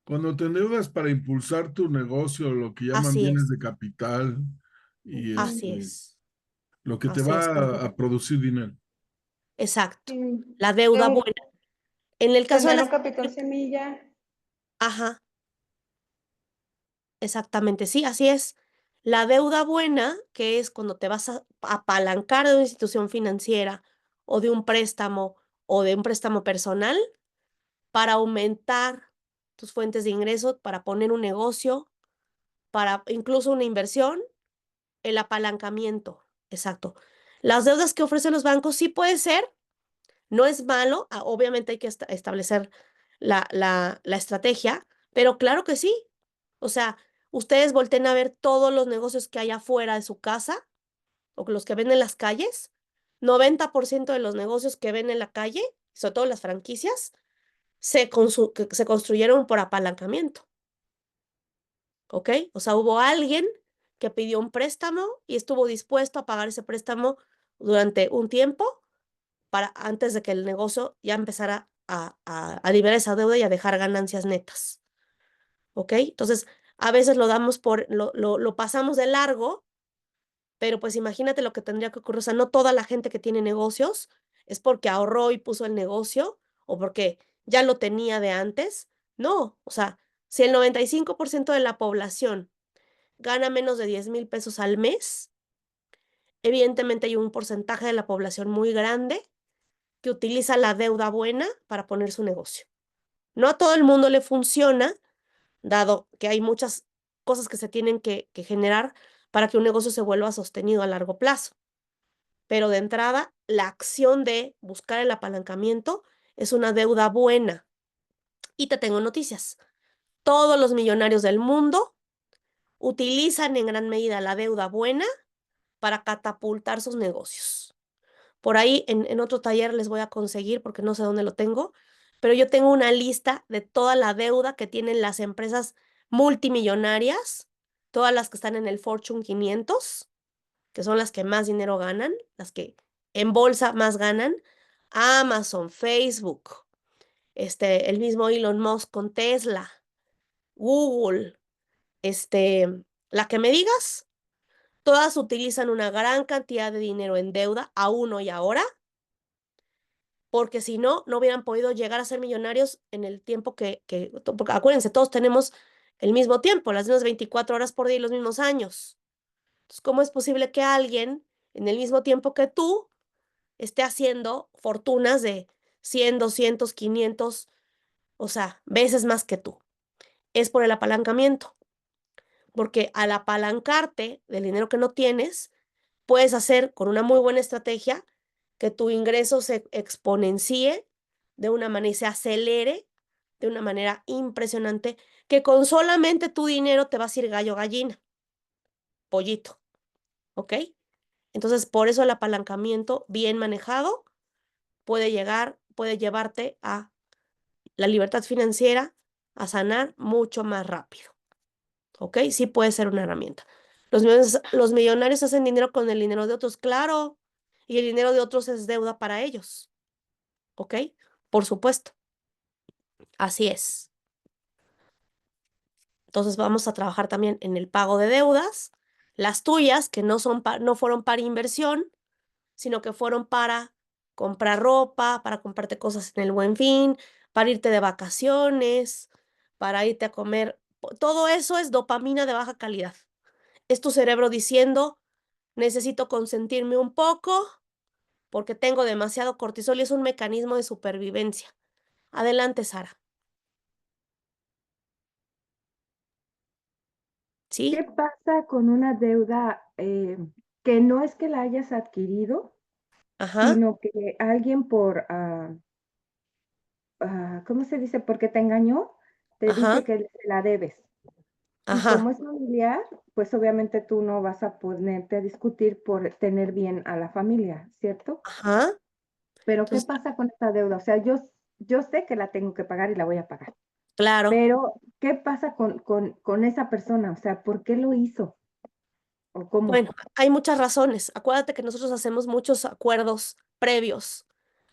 cuando te endeudas para impulsar tu negocio, lo que llaman Así bienes es, de capital y así es, lo que te así es, va correcto. a producir dinero. Exacto. sí, La deuda ten- buena. En el caso de tener un las... capital semilla. Ajá, exactamente, sí, así es. La deuda buena, que es cuando te vas a apalancar de una institución financiera o de un préstamo o de un préstamo personal para aumentar tus fuentes de ingreso, para poner un negocio, para incluso una inversión, el apalancamiento. Exacto. Las deudas que ofrecen los bancos sí puede ser, no es malo, obviamente hay que establecer la estrategia, pero claro que sí. O sea, ustedes volteen a ver todos los negocios que hay afuera de su casa o los que ven en las calles. 90% de los negocios que ven en la calle, sobre todo las franquicias, que se construyeron por apalancamiento. ¿Ok? O sea, hubo alguien que pidió un préstamo y estuvo dispuesto a pagar ese préstamo durante un tiempo para antes de que el negocio ya empezara a liberar esa deuda y a dejar ganancias netas. ¿Ok? Entonces, a veces lo pasamos de largo, pero pues imagínate lo que tendría que ocurrir. O sea, no toda la gente que tiene negocios es porque ahorró y puso el negocio o porque ya lo tenía de antes. No, o sea, si el 95% de la población gana menos de 10,000 pesos al mes, evidentemente hay un porcentaje de la población muy grande que utiliza la deuda buena para poner su negocio. No a todo el mundo le funciona, dado que hay muchas cosas que se tienen que generar para que un negocio se vuelva sostenido a largo plazo. Pero de entrada, la acción de buscar el apalancamiento es una deuda buena. Y te tengo noticias. Todos los millonarios del mundo utilizan en gran medida la deuda buena para catapultar sus negocios. Por ahí en otro taller les voy a conseguir, porque no sé dónde lo tengo, pero yo tengo una lista de toda la deuda que tienen las empresas multimillonarias, todas las que están en el Fortune 500, que son las que más dinero ganan, las que en bolsa más ganan, Amazon, Facebook, el mismo Elon Musk con Tesla, Google, la que me digas, todas utilizan una gran cantidad de dinero en deuda, aún hoy ahora, porque si no, no hubieran podido llegar a ser millonarios en el tiempo porque acuérdense, todos tenemos el mismo tiempo, las mismas 24 horas por día y los mismos años. Entonces, ¿cómo es posible que alguien en el mismo tiempo que tú esté haciendo fortunas de 100, 200, 500, o sea, veces más que tú? Es por el apalancamiento, porque al apalancarte del dinero que no tienes, puedes hacer con una muy buena estrategia que tu ingreso se exponencie de una manera y se acelere de una manera impresionante, que con solamente tu dinero te vas a ir gallo gallina, pollito, ¿ok? Entonces, por eso el apalancamiento bien manejado puede llevarte a la libertad financiera, a sanar mucho más rápido, ¿ok? Sí puede ser una herramienta. Los millonarios hacen dinero con el dinero de otros, claro, y el dinero de otros es deuda para ellos, ¿ok? Por supuesto, así es. Entonces vamos a trabajar también en el pago de deudas, las tuyas que no fueron para inversión, sino que fueron para comprar ropa, para comprarte cosas en el Buen Fin, para irte de vacaciones, para irte a comer. Todo eso es dopamina de baja calidad. Es tu cerebro diciendo, necesito consentirme un poco porque tengo demasiado cortisol y es un mecanismo de supervivencia. Adelante, Sara. ¿Qué ¿Sí? pasa con una deuda que no es que la hayas adquirido, Ajá, sino que alguien ¿cómo se dice? Porque te engañó, te ajá, dice que se la debes. Y como ajá, es familiar, pues obviamente tú no vas a ponerte a discutir por tener bien a la familia, ¿cierto? ajá. Pero ¿qué Entonces, pasa con esta deuda? O sea, yo sé que la tengo que pagar y la voy a pagar, claro. pero ¿qué pasa con esa persona? O sea, ¿por qué lo hizo? ¿O cómo? Bueno, hay muchas razones. Acuérdate que nosotros hacemos muchos acuerdos previos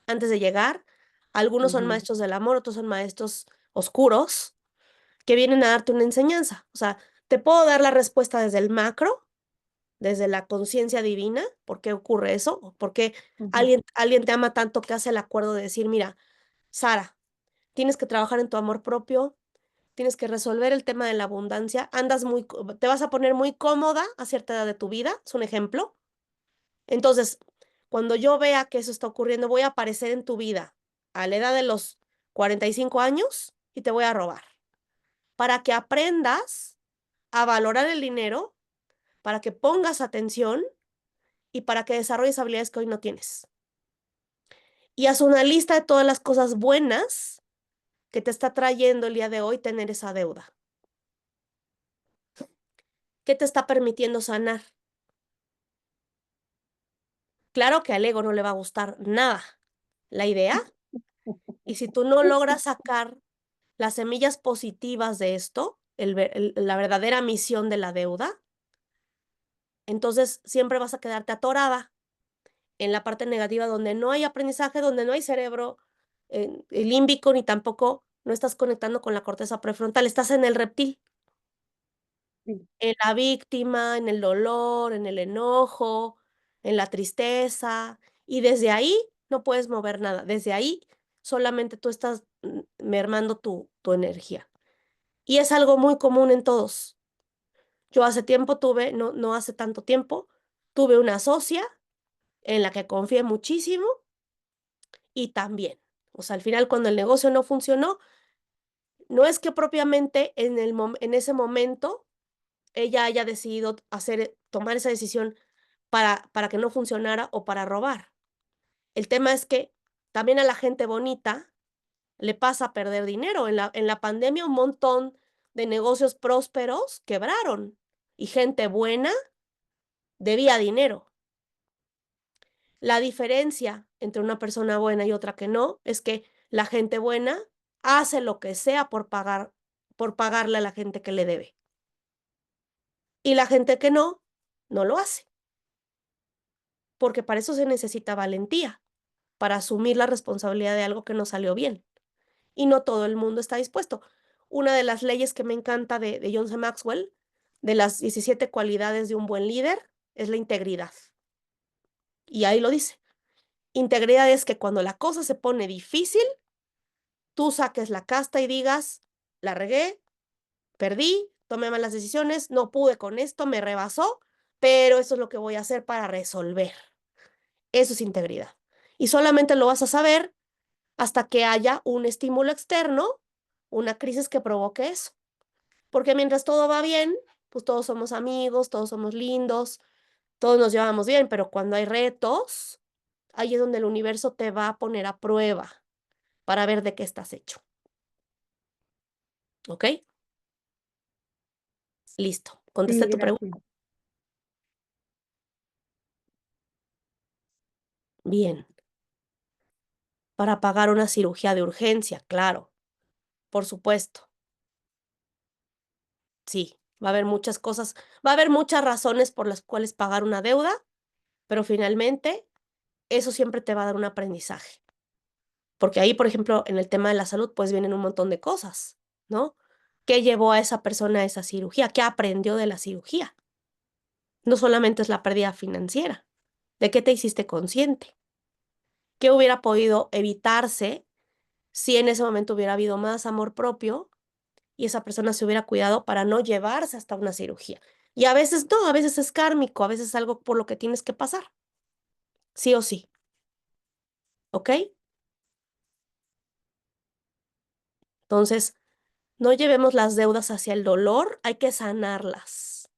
antes de llegar. Algunos son Ujú, maestros del amor, otros son maestros oscuros que vienen a darte una enseñanza. O sea, te puedo dar la respuesta desde el macro, desde la conciencia divina, por qué ocurre eso, o por qué ujú, alguien te ama tanto que hace el acuerdo de decir, mira, Sara, tienes que trabajar en tu amor propio, tienes que resolver el tema de la abundancia, te vas a poner muy cómoda a cierta edad de tu vida, es un ejemplo. Entonces, cuando yo vea que eso está ocurriendo, voy a aparecer en tu vida a la edad de los 45 años y te voy a robar, para que aprendas a valorar el dinero, para que pongas atención y para que desarrolles habilidades que hoy no tienes. Y haz una lista de todas las cosas buenas que te está trayendo el día de hoy tener esa deuda. ¿Qué te está permitiendo sanar? Claro que al ego no le va a gustar nada la idea, y si tú no logras sacar las semillas positivas de esto, la verdadera misión de la deuda, entonces siempre vas a quedarte atorada en la parte negativa donde no hay aprendizaje, donde no hay cerebro límbico, ni tampoco no estás conectando con la corteza prefrontal, estás en el reptil, sí. en la víctima, en el dolor, en el enojo, en la tristeza, y desde ahí no puedes mover nada, desde ahí solamente tú estás mermando tu energía. Y es algo muy común en todos. Yo hace tiempo no hace tanto tiempo, tuve una socia en la que confié muchísimo y también, o sea, al final cuando el negocio no funcionó, no es que propiamente en ese momento ella haya decidido tomar esa decisión para que no funcionara o para robar. El tema es que también a la gente bonita le pasa a perder dinero. En la pandemia un montón de negocios prósperos quebraron y gente buena debía dinero. La diferencia entre una persona buena y otra que no es que la gente buena hace lo que sea por pagarle a la gente que le debe. Y la gente que no lo hace, porque para eso se necesita valentía, para asumir la responsabilidad de algo que no salió bien. Y no todo el mundo está dispuesto. Una de las leyes que me encanta de John C. Maxwell de las 17 cualidades de un buen líder es la integridad. Y ahí lo dice. Integridad es que cuando la cosa se pone difícil, tú saques la casta y digas, la regué, perdí, tomé malas decisiones, no pude con esto, me rebasó, pero eso es lo que voy a hacer para resolver. Eso es integridad. Y solamente lo vas a saber hasta que haya un estímulo externo, una crisis que provoque eso. Porque mientras todo va bien, pues todos somos amigos, todos somos lindos, todos nos llevamos bien, pero cuando hay retos, ahí es donde el universo te va a poner a prueba para ver de qué estás hecho. ¿Ok? Listo. Contesté Sí, tu pregunta. gracias. Bien. Para pagar una cirugía de urgencia, claro. Por supuesto. Sí, va a haber muchas cosas, va a haber muchas razones por las cuales pagar una deuda, pero finalmente eso siempre te va a dar un aprendizaje. Porque ahí, por ejemplo, en el tema de la salud, pues vienen un montón de cosas, ¿no? ¿Qué llevó a esa persona a esa cirugía? ¿Qué aprendió de la cirugía? No solamente es la pérdida financiera. ¿De qué te hiciste consciente? ¿Qué hubiera podido evitarse si en ese momento hubiera habido más amor propio y esa persona se hubiera cuidado para no llevarse hasta una cirugía? Y a veces no, a veces es kármico, a veces es algo por lo que tienes que pasar. Sí o sí. ¿Ok? Entonces, no llevemos las deudas hacia el dolor, hay que sanarlas.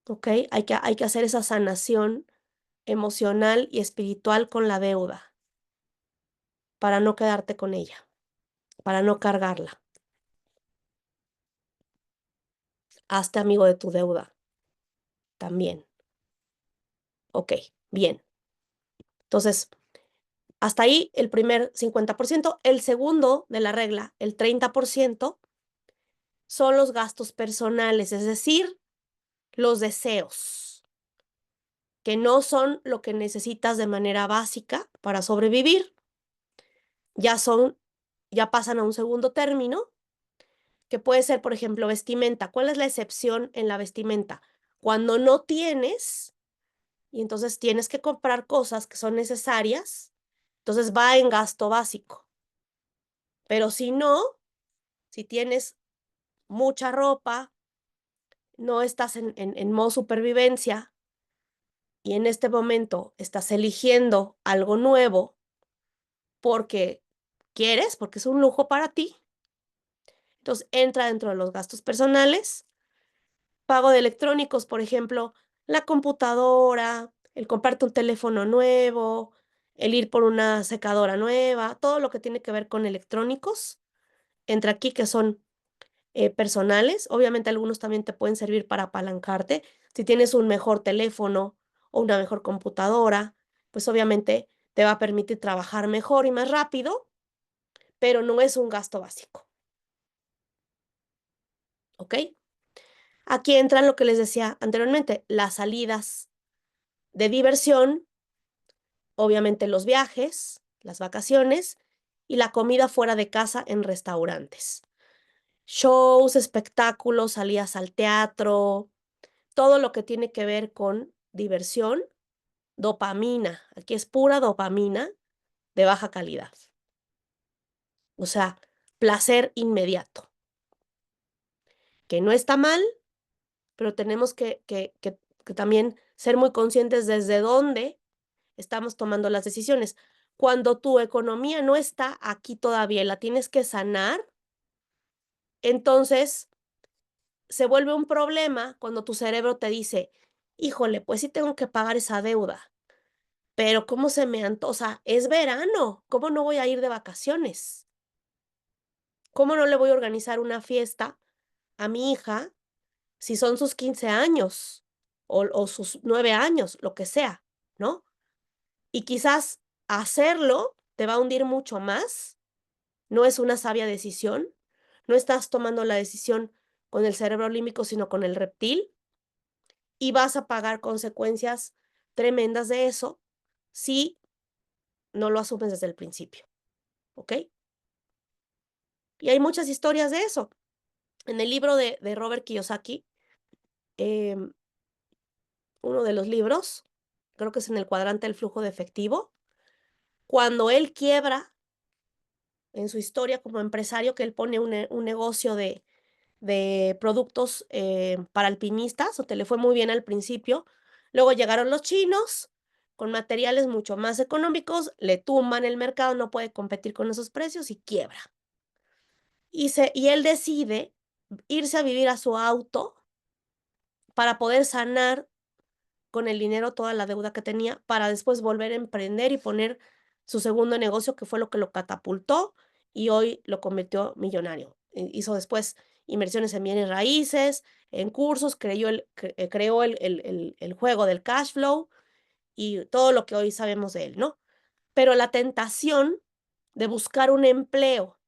¿Ok? Hay que hacer esa sanación emocional y espiritual con la deuda para no quedarte con ella, para no cargarla. Hazte amigo de tu deuda también. Ok, bien. Entonces, hasta ahí el primer 50%. El segundo de la regla, el 30%, son los gastos personales, es decir, los deseos, que no son lo que necesitas de manera básica para sobrevivir. Ya pasan a un segundo término, que puede ser, por ejemplo, vestimenta. ¿Cuál es la excepción en la vestimenta? Cuando no tienes y entonces tienes que comprar cosas que son necesarias, entonces va en gasto básico. Pero si no, si tienes mucha ropa, no estás en modo supervivencia y en este momento estás eligiendo algo nuevo porque quieres, porque es un lujo para ti, entonces entra dentro de los gastos personales. Pago de electrónicos, por ejemplo, la computadora, el comprarte un teléfono nuevo, el ir por una secadora nueva, todo lo que tiene que ver con electrónicos, entra aquí, que son personales. Obviamente algunos también te pueden servir para apalancarte. Si tienes un mejor teléfono o una mejor computadora, pues obviamente te va a permitir trabajar mejor y más rápido, pero no es un gasto básico. ¿Ok? Aquí entran lo que les decía anteriormente, las salidas de diversión, obviamente los viajes, las vacaciones y la comida fuera de casa en restaurantes. Shows, espectáculos, salidas al teatro, todo lo que tiene que ver con diversión, dopamina. Aquí es pura dopamina de baja calidad. O sea, placer inmediato. Que no está mal, pero tenemos que también ser muy conscientes desde dónde estamos tomando las decisiones. Cuando tu economía no está aquí todavía y la tienes que sanar, entonces se vuelve un problema cuando tu cerebro te dice, híjole, pues sí tengo que pagar esa deuda, pero ¿cómo se me antoja? O sea, es verano, ¿cómo no voy a ir de vacaciones? ¿Cómo no le voy a organizar una fiesta a mi hija si son sus 15 años o sus 9 años, lo que sea, ¿no? Y quizás hacerlo te va a hundir mucho más. No es una sabia decisión. No estás tomando la decisión con el cerebro límbico, sino con el reptil. Y vas a pagar consecuencias tremendas de eso si no lo asumes desde el principio. ¿Ok? Y hay muchas historias de eso. En el libro de Robert Kiyosaki, uno de los libros, creo que es en el cuadrante del flujo de efectivo, cuando él quiebra en su historia como empresario, que él pone un negocio de productos para alpinistas, o te le fue muy bien al principio. Luego llegaron los chinos con materiales mucho más económicos, le tumban el mercado, no puede competir con esos precios y quiebra. Y él decide irse a vivir a su auto para poder sanar con el dinero toda la deuda que tenía, para después volver a emprender y poner su segundo negocio, que fue lo que lo catapultó y hoy lo convirtió millonario. Hizo después inversiones en bienes raíces, en cursos, creó el juego del cash flow y todo lo que hoy sabemos de él, ¿no? Pero la tentación de buscar un empleo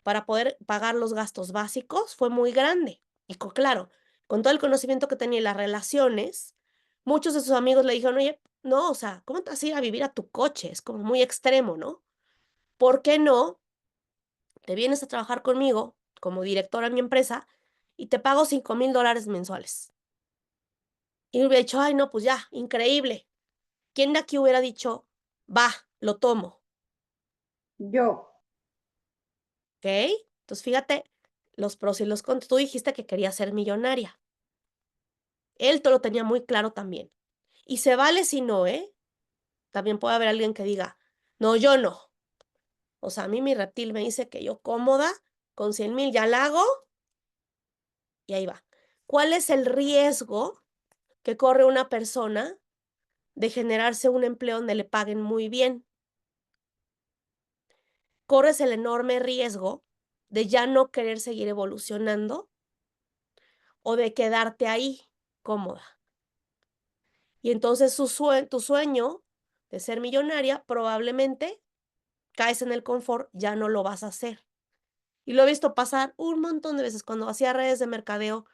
para poder pagar los gastos básicos fue muy grande. Y claro, con todo el conocimiento que tenía y las relaciones, muchos de sus amigos le dijeron, oye, no, o sea, ¿cómo te vas a ir a vivir a tu coche? Es como muy extremo, ¿no? ¿Por qué no te vienes a trabajar conmigo como directora en mi empresa y te pago $5,000 mensuales? Y hubiera dicho, ay, no, pues ya, increíble. ¿Quién de aquí hubiera dicho, va, lo tomo? Yo, ¿Ok? Entonces, fíjate los pros y los contras. Tú dijiste que querías ser millonaria. Él te lo tenía muy claro también. Y se vale si no, ¿eh? También puede haber alguien que diga, no, yo no. O sea, a mí mi reptil me dice que yo cómoda, con 100,000 ya la hago y ahí va. ¿Cuál es el riesgo que corre una persona de generarse un empleo donde le paguen muy bien? Corres el enorme riesgo de ya no querer seguir evolucionando o de quedarte ahí cómoda. Y entonces tu sueño de ser millonaria probablemente caes en el confort, ya no lo vas a hacer. Y lo he visto pasar un montón de veces cuando hacía redes de mercadeo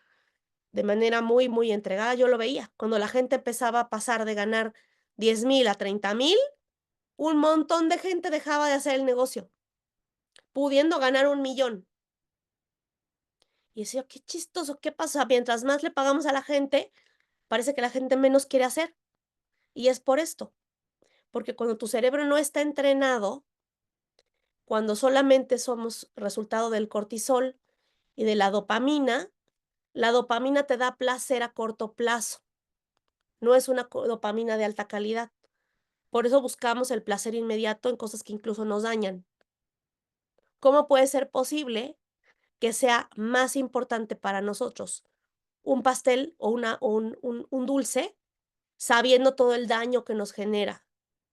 de manera muy, muy entregada, yo lo veía. Cuando la gente empezaba a pasar de ganar 10,000 a 30,000, un montón de gente dejaba de hacer el negocio, pudiendo ganar 1,000,000. Y decía, qué chistoso, ¿qué pasa? Mientras más le pagamos a la gente, parece que la gente menos quiere hacer. Y es por esto, porque cuando tu cerebro no está entrenado, cuando solamente somos resultado del cortisol y de la dopamina te da placer a corto plazo, no es una dopamina de alta calidad. Por eso buscamos el placer inmediato en cosas que incluso nos dañan. ¿Cómo puede ser posible que sea más importante para nosotros un pastel o un dulce, sabiendo todo el daño que nos genera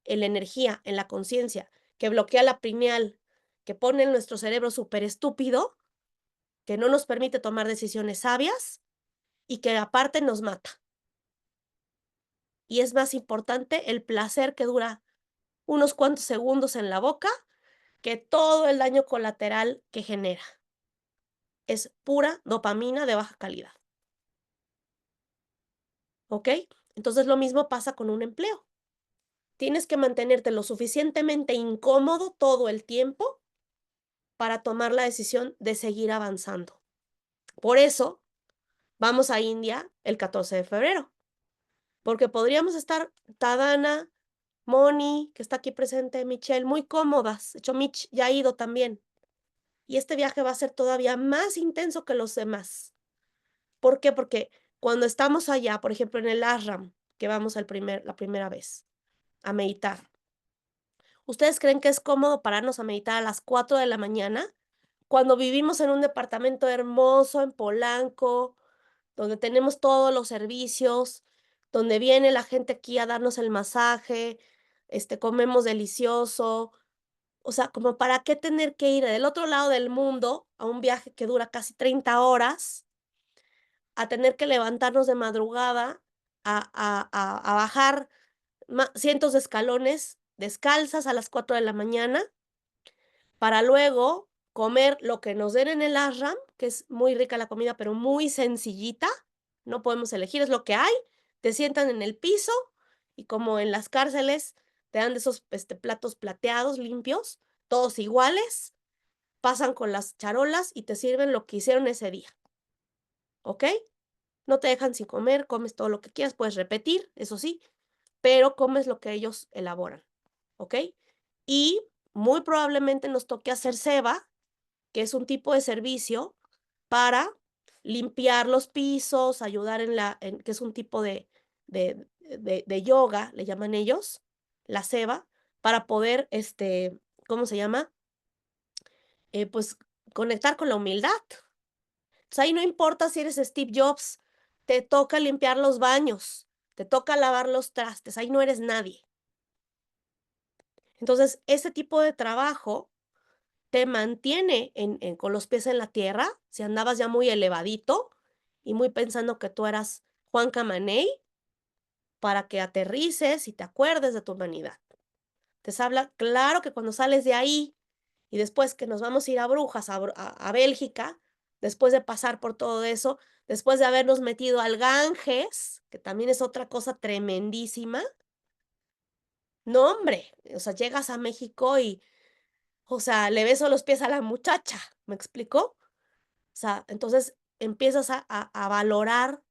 en la energía, en la conciencia, que bloquea la pineal, que pone en nuestro cerebro súper estúpido, que no nos permite tomar decisiones sabias y que aparte nos mata? Y es más importante el placer que dura unos cuantos segundos en la boca que todo el daño colateral que genera. Es pura dopamina de baja calidad. ¿Ok? Entonces lo mismo pasa con un empleo. Tienes que mantenerte lo suficientemente incómodo todo el tiempo para tomar la decisión de seguir avanzando. Por eso vamos a India el 14 de febrero, porque podríamos estar Tadana, Moni, que está aquí presente, Michelle, muy cómodas. De hecho, Mitch ya ha ido también. Y este viaje va a ser todavía más intenso que los demás. ¿Por qué? Porque cuando estamos allá, por ejemplo, en el ashram, que vamos la primera vez a meditar, ¿ustedes creen que es cómodo pararnos a meditar a las 4 de la mañana? Cuando vivimos en un departamento hermoso en Polanco, donde tenemos todos los servicios, donde viene la gente aquí a darnos el masaje, comemos delicioso. O sea, como para qué tener que ir del otro lado del mundo a un viaje que dura casi 30 horas, a tener que levantarnos de madrugada, a bajar cientos de escalones descalzas a las 4 de la mañana, para luego comer lo que nos den en el ashram, que es muy rica la comida, pero muy sencillita, no podemos elegir, es lo que hay, te sientan en el piso y como en las cárceles te dan de esos platos plateados, limpios, todos iguales, pasan con las charolas y te sirven lo que hicieron ese día, ¿ok? No te dejan sin comer, comes todo lo que quieras, puedes repetir, eso sí, pero comes lo que ellos elaboran, ¿ok? Y muy probablemente nos toque hacer ceba, que es un tipo de servicio para limpiar los pisos, ayudar que es un tipo de yoga, le llaman ellos, la ceba, para poder, ¿cómo se llama? Pues conectar con la humildad. Entonces, ahí no importa si eres Steve Jobs, te toca limpiar los baños, te toca lavar los trastes, ahí no eres nadie. Entonces, ese tipo de trabajo te mantiene con los pies en la tierra, si andabas ya muy elevadito y muy pensando que tú eras Juan Camaney, para que aterrices y te acuerdes de tu humanidad. Te habla claro que cuando sales de ahí y después que nos vamos a ir a Brujas, a Bélgica, después de pasar por todo eso, después de habernos metido al Ganges, que también es otra cosa tremendísima, no hombre, o sea, llegas a México y, o sea, le beso los pies a la muchacha, ¿me explicó? O sea, entonces empiezas a valorar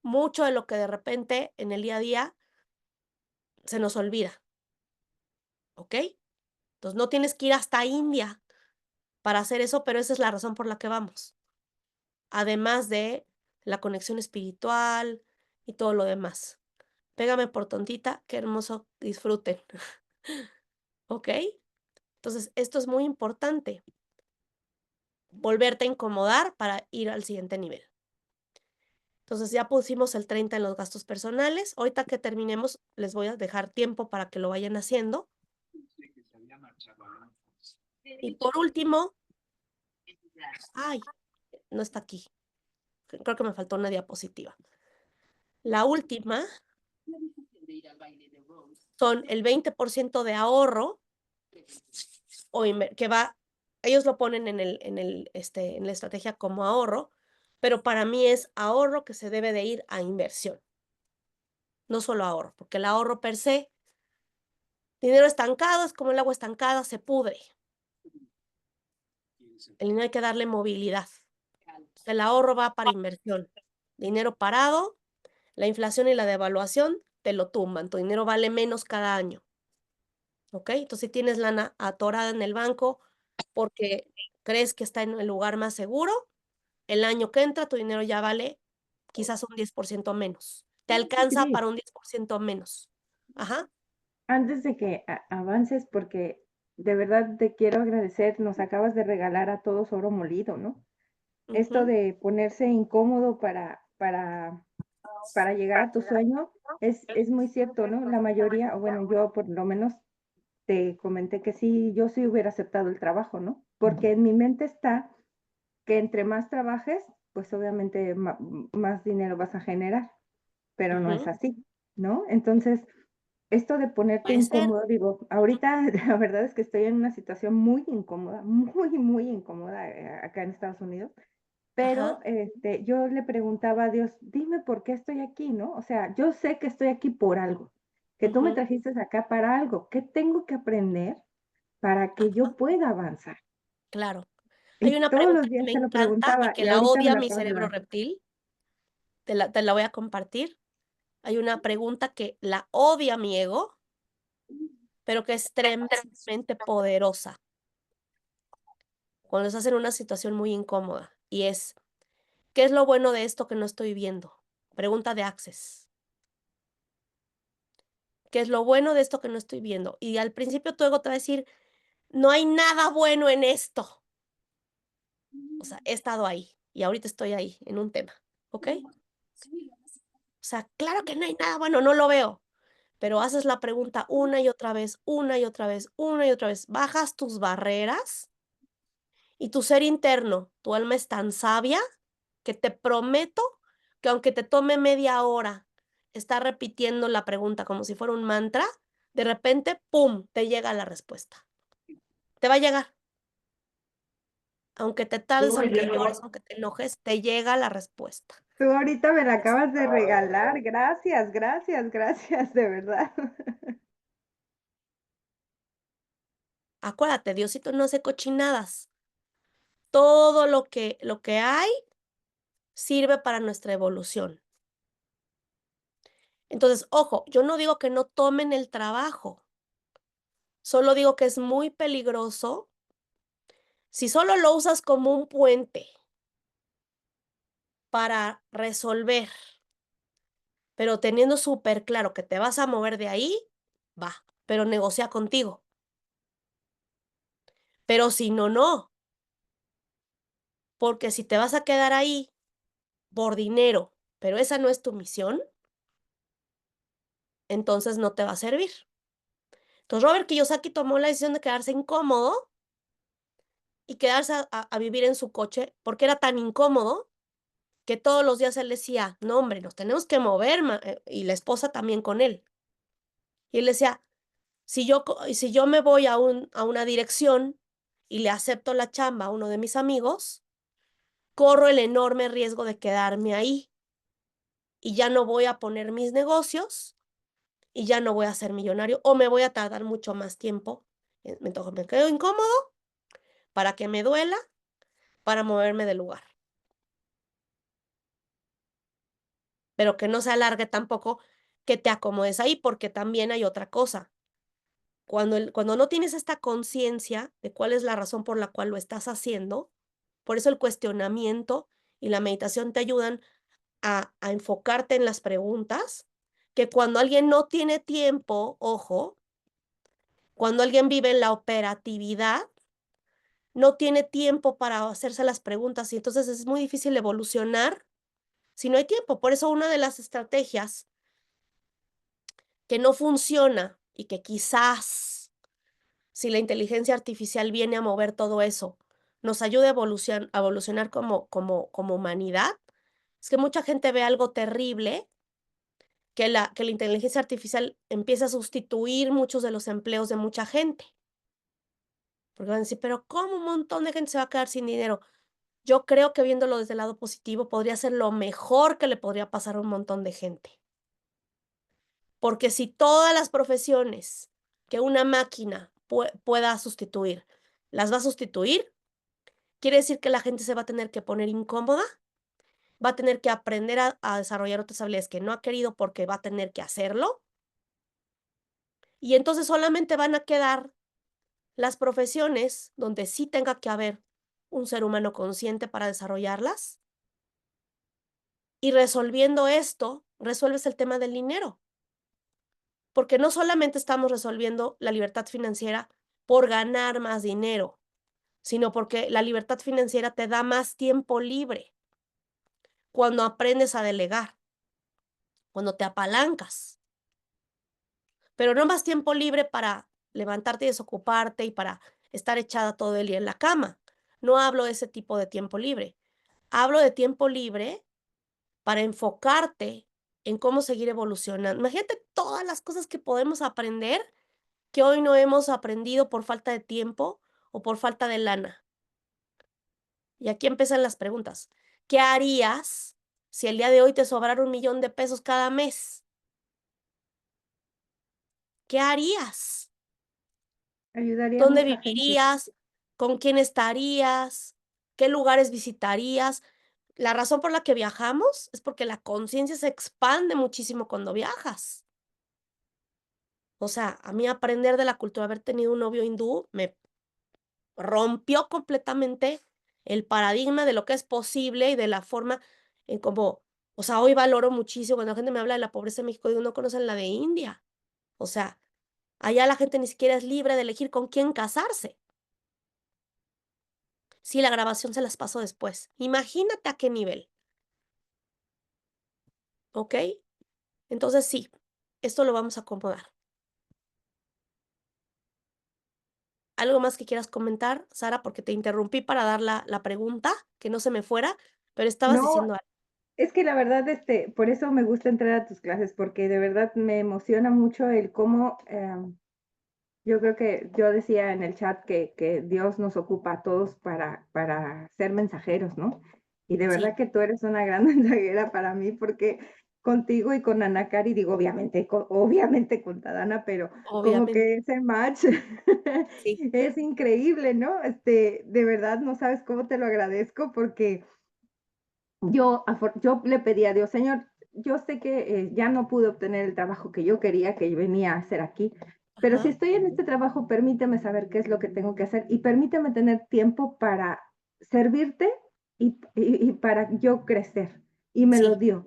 mucho de lo que de repente en el día a día se nos olvida, ¿ok? Entonces no tienes que ir hasta India para hacer eso, pero esa es la razón por la que vamos. Además de la conexión espiritual y todo lo demás. Pégame por tontita, qué hermoso, disfruten. ¿Ok? Entonces, esto es muy importante. Volverte a incomodar para ir al siguiente nivel. Entonces, ya pusimos el 30 en los gastos personales. Ahorita que terminemos, les voy a dejar tiempo para que lo vayan haciendo. Y por último, ay, no está aquí. Creo que me faltó una diapositiva. La última son el 20% de ahorro que va, ellos lo ponen en la estrategia como ahorro, pero para mí es ahorro que se debe de ir a inversión, no solo ahorro, porque el ahorro per se, dinero estancado es como el agua estancada, se pudre. El dinero hay que darle movilidad. El ahorro va para inversión. Dinero parado, la inflación y la devaluación te lo tumban, tu dinero vale menos cada año. ¿Ok? Entonces, si tienes lana atorada en el banco porque crees que está en el lugar más seguro, el año que entra tu dinero ya vale quizás un 10% menos. Te alcanza Cris, para un 10% menos. Ajá. antes de que avances, porque de verdad te quiero agradecer, nos acabas de regalar a todos oro molido, ¿no? Esto Ujú, de ponerse incómodo para llegar a tu sueño es muy cierto, ¿no? La mayoría, o bueno, yo por lo menos te comenté que sí, yo sí hubiera aceptado el trabajo, ¿no? Porque en mi mente está que entre más trabajes, pues obviamente más dinero vas a generar, pero no es ujú. así, ¿no? Entonces, esto de ponerte Puede ser. incómodo, digo, ahorita la verdad es que estoy en una situación muy incómoda, muy incómoda acá en Estados Unidos, pero Ajá. yo le preguntaba a Dios, dime por qué estoy aquí, ¿no? O sea, yo sé que estoy aquí por algo, que tú me Ujú, trajiste acá para algo, ¿qué tengo que aprender para que ajá, yo pueda avanzar? claro. Hay Y una todos pregunta los que días me te lo encanta y preguntaba que y la ahorita me odia lo mi acabas de cerebro dar. reptil. Te la voy a compartir. Hay una pregunta que la odia mi ego, pero que es tremendamente poderosa cuando estás en una situación muy incómoda. Y es, ¿qué es lo bueno de esto que no estoy viendo? Pregunta de Access. ¿Qué es lo bueno de esto que no estoy viendo? Y al principio tu ego te va a decir, no hay nada bueno en esto. O sea, he estado ahí y ahorita estoy ahí en un tema, ¿ok? O sea, claro que no hay nada bueno, no lo veo, pero haces la pregunta una y otra vez, una y otra vez, una y otra vez, bajas tus barreras y tu ser interno, tu alma es tan sabia que te prometo que aunque te tome media hora estar repitiendo la pregunta como si fuera un mantra, de repente, ¡pum!, te llega la respuesta. Te va a llegar. Aunque te tardes, aunque llores, aunque te enojes, te llega la respuesta. Tú ahorita me la acabas de regalar, gracias, gracias, gracias, de verdad. Acuérdate, Diosito no hace cochinadas. todo lo que hay sirve para nuestra evolución. Entonces, ojo, yo no digo que no tomen el trabajo, solo digo que es muy peligroso si solo lo usas como un puente para resolver, pero teniendo súper claro que te vas a mover de ahí, va, pero negocia contigo. Pero si no, no, porque si te vas a quedar ahí por dinero, pero esa no es tu misión, entonces no te va a servir. Entonces Robert Kiyosaki tomó la decisión de quedarse incómodo y quedarse a vivir en su coche porque era tan incómodo que todos los días él decía, no hombre, nos tenemos que mover, y la esposa también con él. Y él decía, si yo me voy a una dirección y le acepto la chamba a uno de mis amigos, corro el enorme riesgo de quedarme ahí y ya no voy a poner mis negocios y ya no voy a ser millonario o me voy a tardar mucho más tiempo. Me quedo incómodo para que me duela, para moverme del lugar. Pero que no se alargue tampoco que te acomodes ahí, porque también hay otra cosa. Cuando no tienes esta conciencia de cuál es la razón por la cual lo estás haciendo, por eso el cuestionamiento y la meditación te ayudan a enfocarte en las preguntas, que cuando alguien no tiene tiempo, ojo, cuando alguien vive en la operatividad, no tiene tiempo para hacerse las preguntas y entonces es muy difícil evolucionar si no hay tiempo. Por eso una de las estrategias que no funciona y que quizás si la inteligencia artificial viene a mover todo eso, nos ayude a evolucionar como humanidad, es que mucha gente ve algo terrible, que la inteligencia artificial empieza a sustituir muchos de los empleos de mucha gente. Porque van a decir, pero ¿cómo un montón de gente se va a quedar sin dinero? Yo creo que viéndolo desde el lado positivo podría ser lo mejor que le podría pasar a un montón de gente. Porque si todas las profesiones que una máquina pueda sustituir, las va a sustituir, quiere decir que la gente se va a tener que poner incómoda, va a tener que aprender a desarrollar otras habilidades que no ha querido porque va a tener que hacerlo. Y entonces solamente van a quedar las profesiones donde sí tenga que haber un ser humano consciente para desarrollarlas. Y resolviendo esto, resuelves el tema del dinero. Porque no solamente estamos resolviendo la libertad financiera por ganar más dinero, sino porque la libertad financiera te da más tiempo libre cuando aprendes a delegar, cuando te apalancas. Pero no más tiempo libre para levantarte y desocuparte y para estar echada todo el día en la cama. No hablo de ese tipo de tiempo libre. Hablo de tiempo libre para enfocarte en cómo seguir evolucionando. Imagínate todas las cosas que podemos aprender que hoy no hemos aprendido por falta de tiempo o por falta de lana. Y aquí empiezan las preguntas. ¿Qué harías si el día de hoy te sobrara $1,000,000 cada mes? ¿Qué harías? Ayudaría a ¿Dónde mucha gente. vivirías? ¿Con quién estarías? ¿Qué lugares visitarías? La razón por la que viajamos es porque la conciencia se expande muchísimo cuando viajas. O sea, a mí aprender de la cultura, haber tenido un novio hindú, me rompió completamente el paradigma de lo que es posible y de la forma en cómo, o sea, hoy valoro muchísimo cuando la gente me habla de la pobreza en México, digo, no conocen la de India. O sea, allá la gente ni siquiera es libre de elegir con quién casarse. Sí, la grabación se las paso después. Imagínate a qué nivel, ¿ok? Entonces sí, esto lo vamos a acomodar. ¿Algo más que quieras comentar, Sara? Porque te interrumpí para dar la pregunta, que no se me fuera, pero estabas No, diciendo algo. es que la verdad, por eso me gusta entrar a tus clases, porque de verdad me emociona mucho el cómo, yo creo que yo decía en el chat que Dios nos ocupa a todos para ser mensajeros, ¿no? Y de verdad Sí, que tú eres una gran mensajera para mí, porque contigo y con Ana Cari, digo, obviamente con Tadana, pero como Obviamente, que ese match sí. es increíble, ¿no? De verdad no sabes cómo te lo agradezco porque yo le pedí a Dios: "Señor, yo sé que, ya no pude obtener el trabajo que yo quería, que yo venía a hacer aquí, pero si Ajá, estoy en este trabajo, permíteme saber qué es lo que tengo que hacer y permíteme tener tiempo para servirte y para yo crecer", y me lo sí, dio.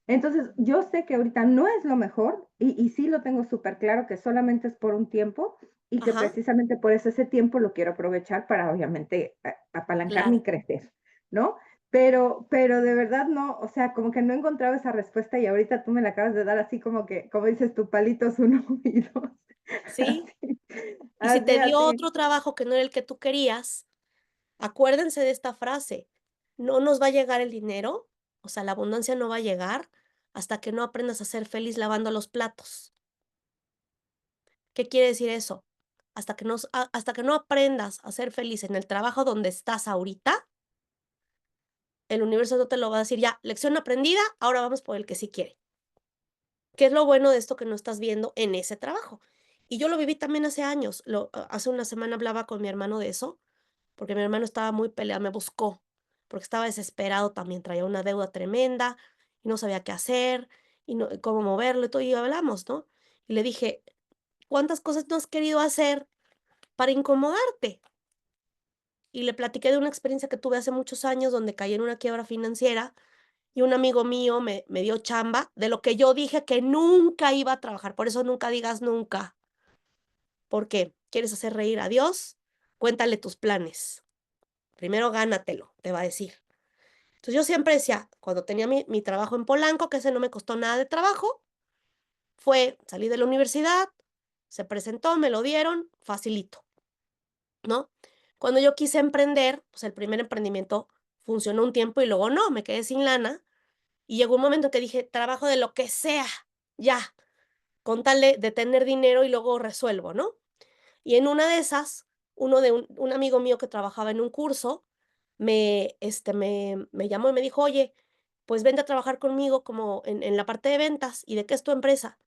Entonces, yo sé que ahorita no es lo mejor, y sí lo tengo súper claro que solamente es por un tiempo, y que ajá, precisamente por eso ese tiempo lo quiero aprovechar para, obviamente, apalancarme claro. y crecer, ¿no? Pero de verdad no, o sea, como que no encontraba esa respuesta y ahorita tú me la acabas de dar así como que, como dices tú, palitos uno y 2. Sí, Así, y si así, te dio así. otro trabajo que no era el que tú querías, acuérdense de esta frase, no nos va a llegar el dinero, o sea, la abundancia no va a llegar hasta que no aprendas a ser feliz lavando los platos. ¿Qué quiere decir eso? Hasta que no aprendas a ser feliz en el trabajo donde estás ahorita, el universo no te lo va a decir ya, lección aprendida, ahora vamos por el que sí quiere. ¿Qué es lo bueno de esto que no estás viendo en ese trabajo? Y yo lo viví también hace años. Hace una semana hablaba con mi hermano de eso, porque mi hermano estaba muy peleado, me buscó, porque estaba desesperado también, traía una deuda tremenda y no sabía qué hacer y cómo moverlo y todo, y hablamos, ¿no? Y le dije, ¿cuántas cosas no has querido hacer para incomodarte? Y le platiqué de una experiencia que tuve hace muchos años donde caí en una quiebra financiera y un amigo mío me dio chamba de lo que yo dije que nunca iba a trabajar. Por eso nunca digas nunca. ¿Por qué? ¿Quieres hacer reír a Dios? Cuéntale tus planes. Primero gánatelo, te va a decir. Entonces yo siempre decía, cuando tenía mi trabajo en Polanco, que ese no me costó nada de trabajo, salí de la universidad, se presentó, me lo dieron, facilito, ¿no? Cuando yo quise emprender, pues el primer emprendimiento funcionó un tiempo y luego no, me quedé sin lana. Y llegó un momento que dije, trabajo de lo que sea, ya, con tal de tener dinero y luego resuelvo, ¿no? Y en una de esas, uno de un amigo mío que trabajaba en un curso, me llamó y me dijo: "Oye, pues vente a trabajar conmigo como en la parte de ventas". "¿Y de qué es tu empresa?".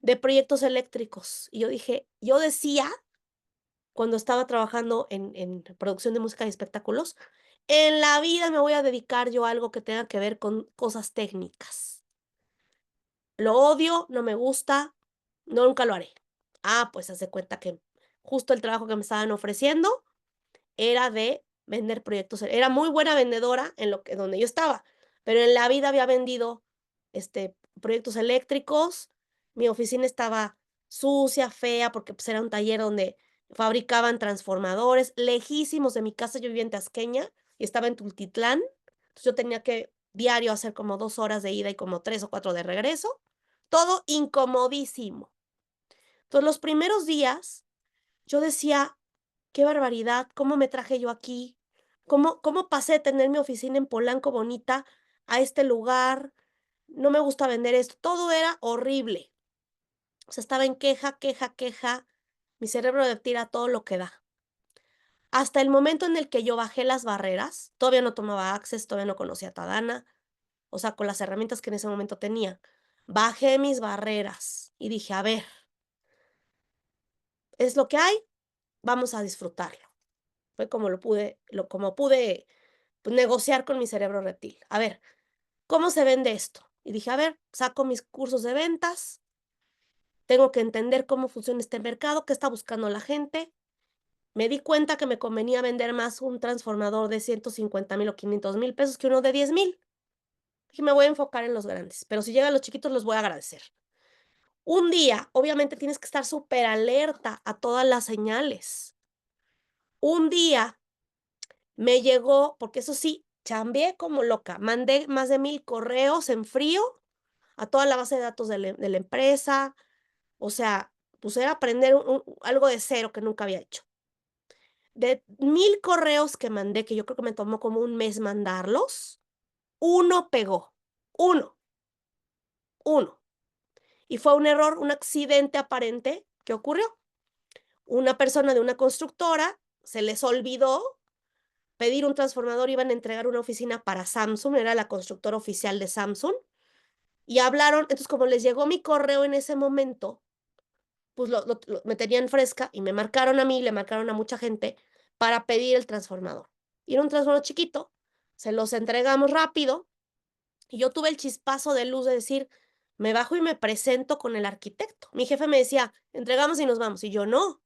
"De proyectos eléctricos". Y yo decía, cuando estaba trabajando en producción de música y espectáculos, en la vida me voy a dedicar yo a algo que tenga que ver con cosas técnicas. Lo odio, no me gusta, nunca lo haré. Ah, pues haz de cuenta que justo el trabajo que me estaban ofreciendo era de vender proyectos. Era muy buena vendedora en donde yo estaba, pero en la vida había vendido, proyectos eléctricos. Mi oficina estaba sucia, fea, porque, pues, era un taller donde fabricaban transformadores, lejísimos de mi casa. Yo vivía en Tasqueña y estaba en Tultitlán. Entonces, yo tenía que diario hacer como 2 horas de ida y como 3 o 4 de regreso, todo incomodísimo. Entonces, los primeros días yo decía: "Qué barbaridad, ¿cómo me traje yo aquí? ¿Cómo pasé de tener mi oficina en Polanco bonita a este lugar? No me gusta vender esto". Todo era horrible. O sea, estaba en queja, queja, queja. Mi cerebro de tira todo lo que da. Hasta el momento en el que yo bajé las barreras, todavía no tomaba Access, todavía no conocía a Tadana, o sea, con las herramientas que en ese momento tenía. Bajé mis barreras y dije: "A ver, es lo que hay, vamos a disfrutarlo". Fue como pude, pues, negociar con mi cerebro reptil. A ver, ¿cómo se vende esto? Y dije, a ver, saco mis cursos de ventas, tengo que entender cómo funciona este mercado, qué está buscando la gente. Me di cuenta que me convenía vender más un transformador de 150,000 o 500,000 pesos que uno de 10,000. Dije, me voy a enfocar en los grandes, pero si llegan los chiquitos, los voy a agradecer. Un día, obviamente, tienes que estar súper alerta a todas las señales. Un día me llegó, porque eso sí, chambeé como loca, mandé más de 1000 correos en frío a toda la base de datos de la empresa, o sea, pues era aprender algo de cero que nunca había hecho. De 1000 correos que mandé, que yo creo que me tomó como un mes mandarlos, uno pegó, uno, uno. Y fue un error, un accidente aparente que ocurrió. Una persona de una constructora se les olvidó pedir un transformador, iban a entregar una oficina para Samsung, era la constructora oficial de Samsung. y hablaron, entonces como les llegó mi correo en ese momento, pues me tenían fresca y me marcaron a mí, le marcaron a mucha gente para pedir el transformador. Y era un transformador chiquito, se los entregamos rápido y yo tuve el chispazo de luz de decir, me bajo y me presento con el arquitecto. Mi jefe me decía, entregamos y nos vamos. Y yo no,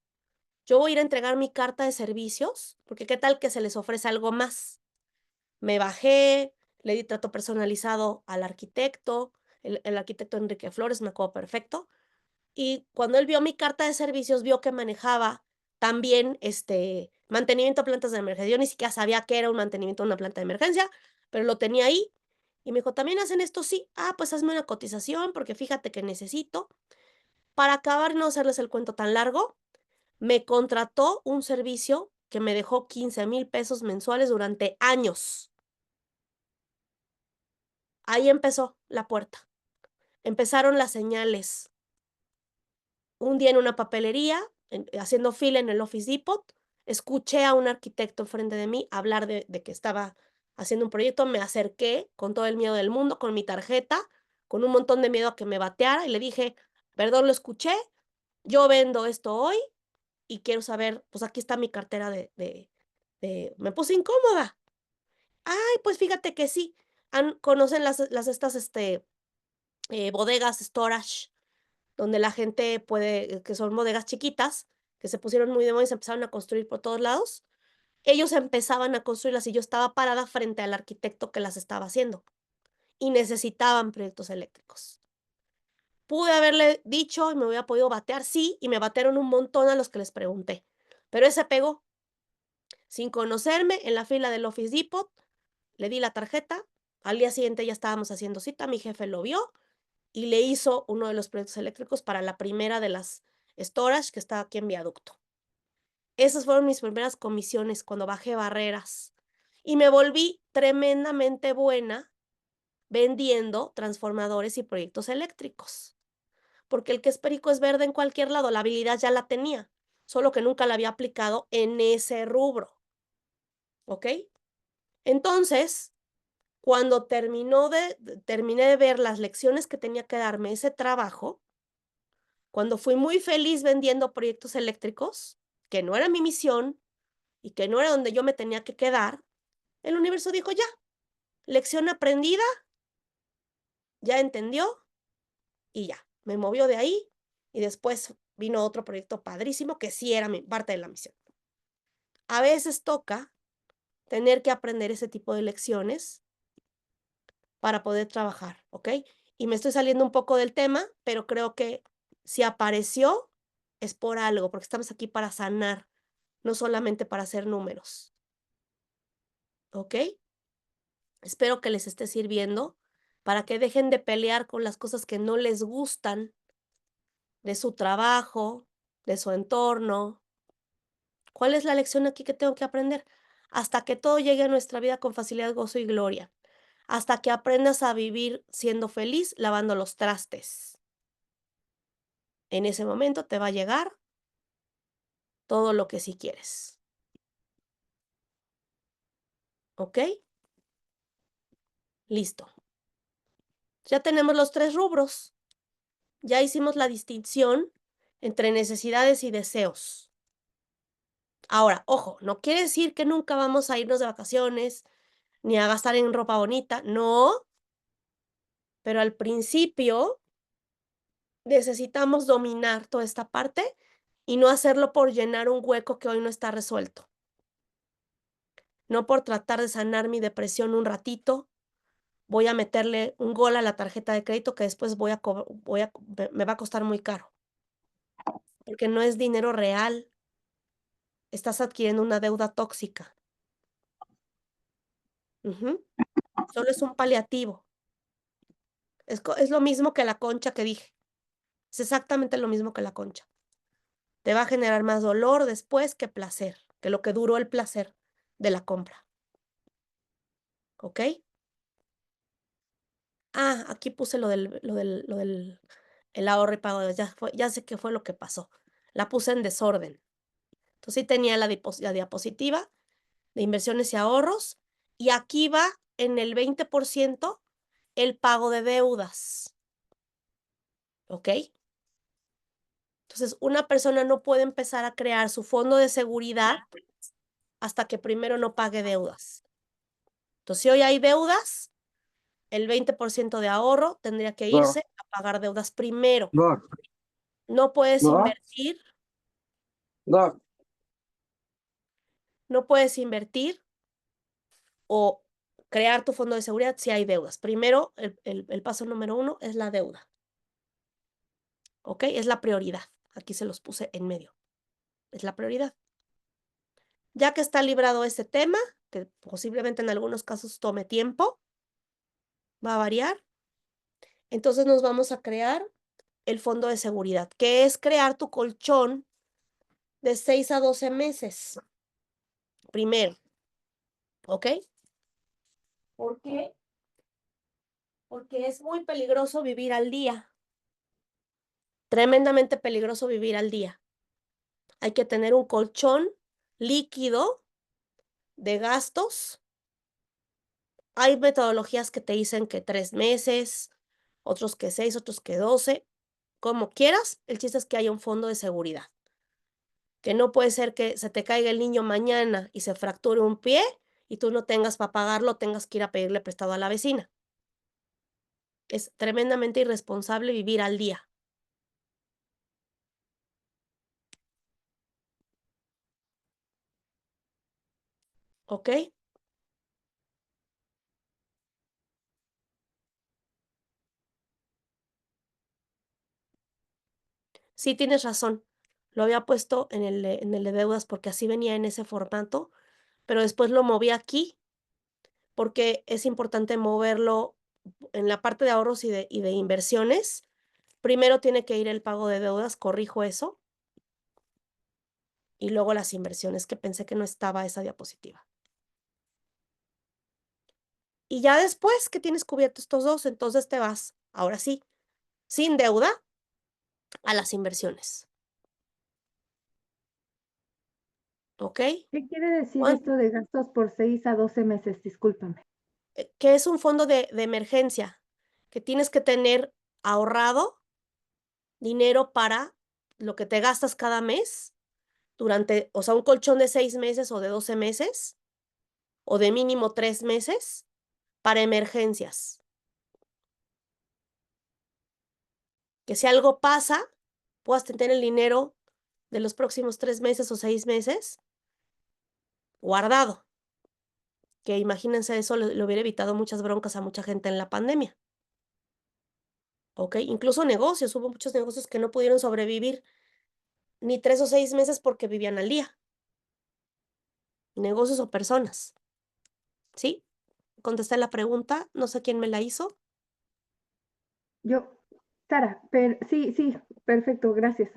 yo voy a ir a entregar mi carta de servicios, porque qué tal que se les ofrece algo más. Me bajé, le di trato personalizado al arquitecto, el arquitecto Enrique Flores, me acuerdo perfecto. Y cuando él vio mi carta de servicios, vio que manejaba también mantenimiento de plantas de emergencia. Yo ni siquiera sabía que era un mantenimiento de una planta de emergencia, pero lo tenía ahí. Y me dijo, ¿también hacen esto? Sí. Ah, pues hazme una cotización porque fíjate que necesito. Para acabar, no hacerles el cuento tan largo, me contrató un servicio que me dejó 15,000 pesos mensuales durante años. Ahí empezó la puerta. Empezaron las señales. Un día en una papelería, haciendo fila en el Office Depot, escuché a un arquitecto enfrente de mí hablar de que estaba haciendo un proyecto, me acerqué con todo el miedo del mundo, con mi tarjeta, con un montón de miedo a que me bateara, y le dije, perdón, lo escuché, yo vendo esto hoy y quiero saber, pues aquí está mi cartera me puse incómoda. Ay, pues fíjate que sí, conocen estas bodegas storage donde la gente puede, que son bodegas chiquitas, que se pusieron muy de moda y se empezaron a construir por todos lados. Ellos empezaban a construirlas y yo estaba parada frente al arquitecto que las estaba haciendo y necesitaban proyectos eléctricos. Pude haberle dicho y me hubiera podido batear, sí, y me batearon un montón a los que les pregunté, pero ese pegó. Sin conocerme, en la fila del Office Depot, le di la tarjeta, al día siguiente ya estábamos haciendo cita, mi jefe lo vio y le hizo uno de los proyectos eléctricos para la primera de las storage que está aquí en Viaducto. Esas fueron mis primeras comisiones cuando bajé barreras y me volví tremendamente buena vendiendo transformadores y proyectos eléctricos, porque el que es perico es verde en cualquier lado, la habilidad ya la tenía, solo que nunca la había aplicado en ese rubro, ¿ok? Entonces, cuando terminé de ver las lecciones que tenía que darme ese trabajo, cuando fui muy feliz vendiendo proyectos eléctricos, que no era mi misión y que no era donde yo me tenía que quedar, el universo dijo, ya, lección aprendida, ya entendió y ya, me movió de ahí y después vino otro proyecto padrísimo que sí era parte de la misión. A veces toca tener que aprender ese tipo de lecciones para poder trabajar, ¿ok? Y me estoy saliendo un poco del tema, pero creo que si apareció es por algo, porque estamos aquí para sanar, no solamente para hacer números, ¿ok? Espero que les esté sirviendo para que dejen de pelear con las cosas que no les gustan de su trabajo, de su entorno. ¿Cuál es la lección aquí que tengo que aprender? Hasta que todo llegue a nuestra vida con facilidad, gozo y gloria. Hasta que aprendas a vivir siendo feliz lavando los trastes. En ese momento te va a llegar todo lo que sí quieres. ¿Ok? Listo. Ya tenemos los 3 rubros. Ya hicimos la distinción entre necesidades y deseos. Ahora, ojo, no quiere decir que nunca vamos a irnos de vacaciones ni a gastar en ropa bonita, no. Pero al principio necesitamos dominar toda esta parte y no hacerlo por llenar un hueco que hoy no está resuelto. No por tratar de sanar mi depresión un ratito, voy a meterle un gol a la tarjeta de crédito que después me va a costar muy caro. Porque no es dinero real, estás adquiriendo una deuda tóxica. Solo es un paliativo. Es lo mismo que la concha que dije. Es exactamente lo mismo que la concha. Te va a generar más dolor después que placer, que lo que duró el placer de la compra. ¿Ok? Ah, aquí puse lo del el ahorro y pago. Ya sé qué fue lo que pasó. La puse en desorden. Entonces sí tenía la diapositiva de inversiones y ahorros, y aquí va en el 20% el pago de deudas. ¿Ok? Entonces, una persona no puede empezar a crear su fondo de seguridad hasta que primero no pague deudas. Entonces, si hoy hay deudas, el 20% de ahorro tendría que irse a pagar deudas primero. No puedes invertir, no puedes invertir o crear tu fondo de seguridad si hay deudas. Primero, el paso número 1 es la deuda. ¿Ok? Es la prioridad. Aquí se los puse en medio. Es la prioridad. Ya que está librado ese tema, que posiblemente en algunos casos tome tiempo, va a variar, entonces nos vamos a crear el fondo de seguridad, que es crear tu colchón de 6 a 12 meses. Primero, ¿ok? ¿Por qué? Porque es muy peligroso vivir al día. Tremendamente peligroso vivir al día. Hay que tener un colchón líquido de gastos. Hay metodologías que te dicen que 3 meses, otros que 6, otros que 12. Como quieras, el chiste es que haya un fondo de seguridad. Que no puede ser que se te caiga el niño mañana y se fracture un pie y tú no tengas para pagarlo, tengas que ir a pedirle prestado a la vecina. Es tremendamente irresponsable vivir al día. ¿Ok? Sí, tienes razón. Lo había puesto en el de deudas porque así venía en ese formato, pero después lo moví aquí porque es importante moverlo en la parte de ahorros y de inversiones. Primero tiene que ir el pago de deudas, corrijo eso, y luego las inversiones, que pensé que no estaba esa diapositiva. Y ya después que tienes cubiertos estos dos, entonces te vas, ahora sí, sin deuda, a las inversiones. ¿Ok? ¿Qué quiere decir ¿Cuán- esto de gastos por 6 a 12 meses? Discúlpame. Que es un fondo de emergencia, que tienes que tener ahorrado dinero para lo que te gastas cada mes durante, o sea, un colchón de 6 meses o de 12 meses, o de mínimo 3 meses para emergencias. Que si algo pasa, puedas tener el dinero de los próximos 3 meses o 6 meses guardado. Que imagínense eso, le hubiera evitado muchas broncas a mucha gente en la pandemia. ¿Ok? Incluso negocios, hubo muchos negocios que no pudieron sobrevivir ni 3 o 6 meses porque vivían al día. Negocios o personas. ¿Sí? Contesté la pregunta, no sé quién me la hizo. Yo, Sara, sí, sí, perfecto, gracias.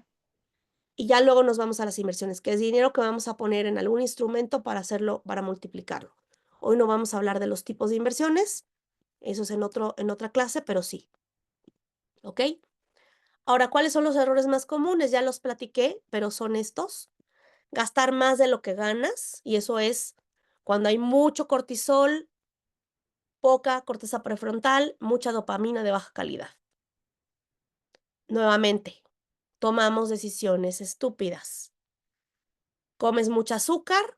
Y ya luego nos vamos a las inversiones, que es dinero que vamos a poner en algún instrumento para hacerlo, para multiplicarlo. Hoy no vamos a hablar de los tipos de inversiones, eso es en otra clase, pero sí. ¿Ok? Ahora, ¿cuáles son los errores más comunes? Ya los platiqué, pero son estos. Gastar más de lo que ganas, y eso es cuando hay mucho cortisol, poca corteza prefrontal, mucha dopamina de baja calidad. Nuevamente, tomamos decisiones estúpidas. Comes mucho azúcar,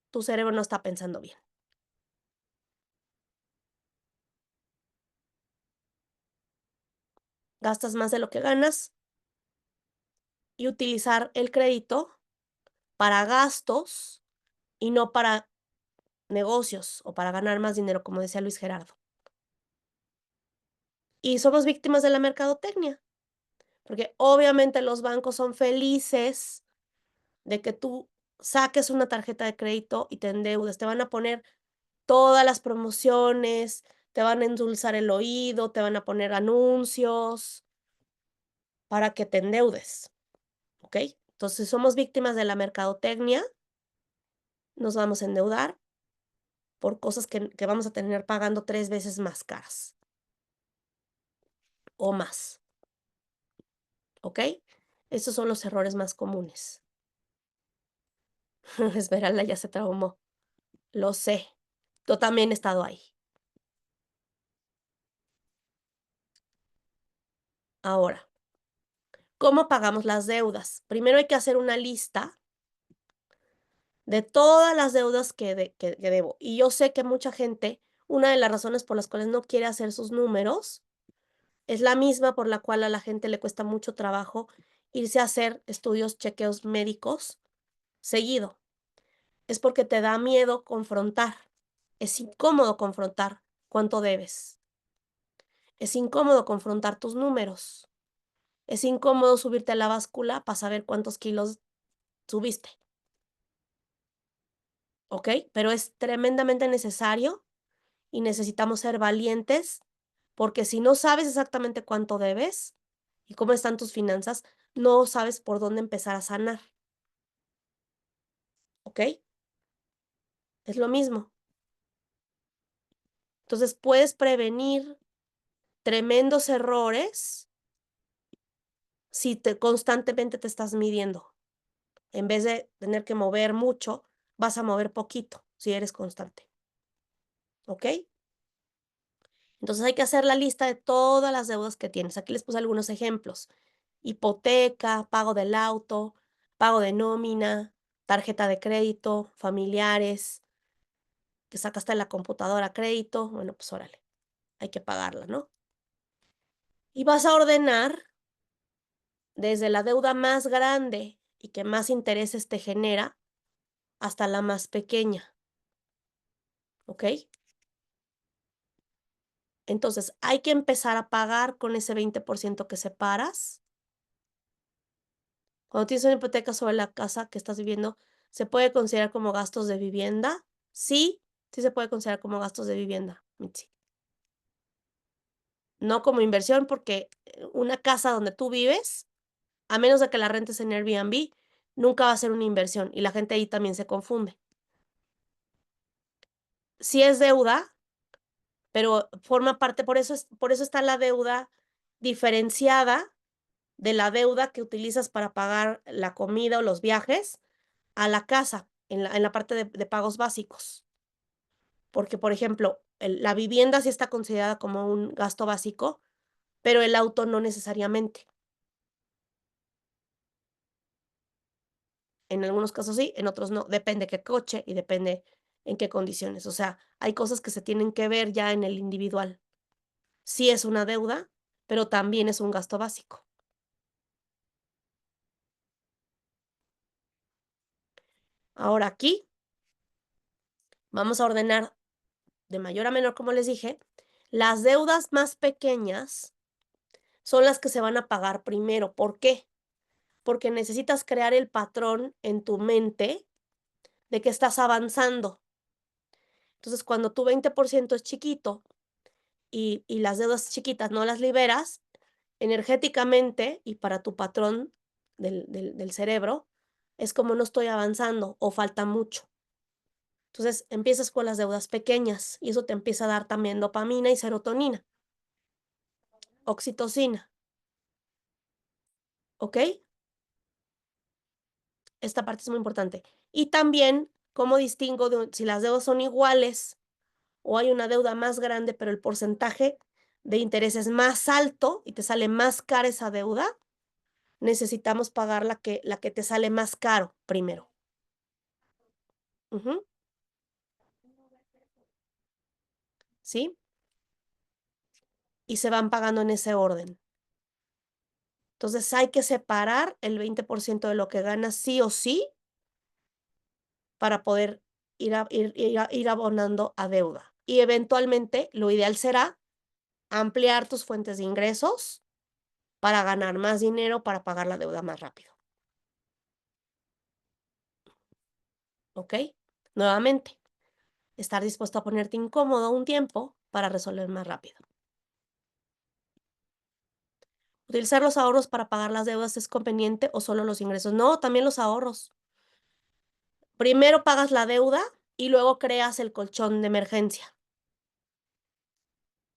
tu cerebro no está pensando bien. Gastas más de lo que ganas y utilizar el crédito para gastos y no para negocios o para ganar más dinero, como decía Luis Gerardo. Y somos víctimas de la mercadotecnia, porque obviamente los bancos son felices de que tú saques una tarjeta de crédito y te endeudes. Te van a poner todas las promociones, te van a endulzar el oído, te van a poner anuncios para que te endeudes. ¿Ok? Entonces somos víctimas de la mercadotecnia, nos vamos a endeudar por cosas que vamos a tener pagando 3 veces más caras o más. ¿Ok? Estos son los errores más comunes. Esmeralda ya se traumó. Lo sé. Yo también he estado ahí. Ahora, ¿cómo pagamos las deudas? Primero hay que hacer una lista de todas las deudas que debo. Y yo sé que mucha gente, una de las razones por las cuales no quiere hacer sus números es la misma por la cual a la gente le cuesta mucho trabajo irse a hacer estudios, chequeos médicos seguido. Es porque te da miedo confrontar. Es incómodo confrontar cuánto debes. Es incómodo confrontar tus números. Es incómodo subirte a la báscula para saber cuántos kilos subiste. ¿Ok? Pero es tremendamente necesario y necesitamos ser valientes porque si no sabes exactamente cuánto debes y cómo están tus finanzas, no sabes por dónde empezar a sanar. ¿Ok? Es lo mismo. Entonces puedes prevenir tremendos errores si constantemente te estás midiendo. En vez de tener que mover mucho, vas a mover poquito si eres constante. ¿Ok? Entonces hay que hacer la lista de todas las deudas que tienes. Aquí les puse algunos ejemplos. Hipoteca, pago del auto, pago de nómina, tarjeta de crédito, familiares, que sacaste la computadora a crédito. Bueno, pues órale, hay que pagarla, ¿no? Y vas a ordenar desde la deuda más grande y que más intereses te genera hasta la más pequeña. ¿Ok? Entonces, hay que empezar a pagar con ese 20% que separas. Cuando tienes una hipoteca sobre la casa que estás viviendo, ¿se puede considerar como gastos de vivienda? Sí, sí se puede considerar como gastos de vivienda, Mitzi. No como inversión, porque una casa donde tú vives, a menos de que la rentes en Airbnb, nunca va a ser una inversión y la gente ahí también se confunde. Sí es deuda, pero forma parte, por eso está la deuda diferenciada de la deuda que utilizas para pagar la comida o los viajes a la casa, en la parte de pagos básicos. Porque, por ejemplo, la vivienda sí está considerada como un gasto básico, pero el auto no necesariamente. En algunos casos sí, en otros no. Depende qué coche y depende en qué condiciones. O sea, hay cosas que se tienen que ver ya en el individual. Sí es una deuda, pero también es un gasto básico. Ahora aquí vamos a ordenar de mayor a menor, como les dije. Las deudas más pequeñas son las que se van a pagar primero. ¿Por qué? Porque necesitas crear el patrón en tu mente de que estás avanzando. Entonces, cuando tu 20% es chiquito y las deudas chiquitas no las liberas, energéticamente y para tu patrón del cerebro, es como no estoy avanzando o falta mucho. Entonces, empiezas con las deudas pequeñas y eso te empieza a dar también dopamina y serotonina, oxitocina. ¿Ok? Esta parte es muy importante. Y también, ¿cómo distingo si las deudas son iguales o hay una deuda más grande, pero el porcentaje de interés es más alto y te sale más cara esa deuda? Necesitamos pagar la que te sale más caro primero. ¿Sí? Y se van pagando en ese orden. Entonces hay que separar el 20% de lo que ganas sí o sí para poder ir abonando a deuda. Y eventualmente lo ideal será ampliar tus fuentes de ingresos para ganar más dinero para pagar la deuda más rápido. ¿Ok? Nuevamente, estar dispuesto a ponerte incómodo un tiempo para resolver más rápido. ¿Utilizar los ahorros para pagar las deudas es conveniente o solo los ingresos? No, también los ahorros. Primero pagas la deuda y luego creas el colchón de emergencia.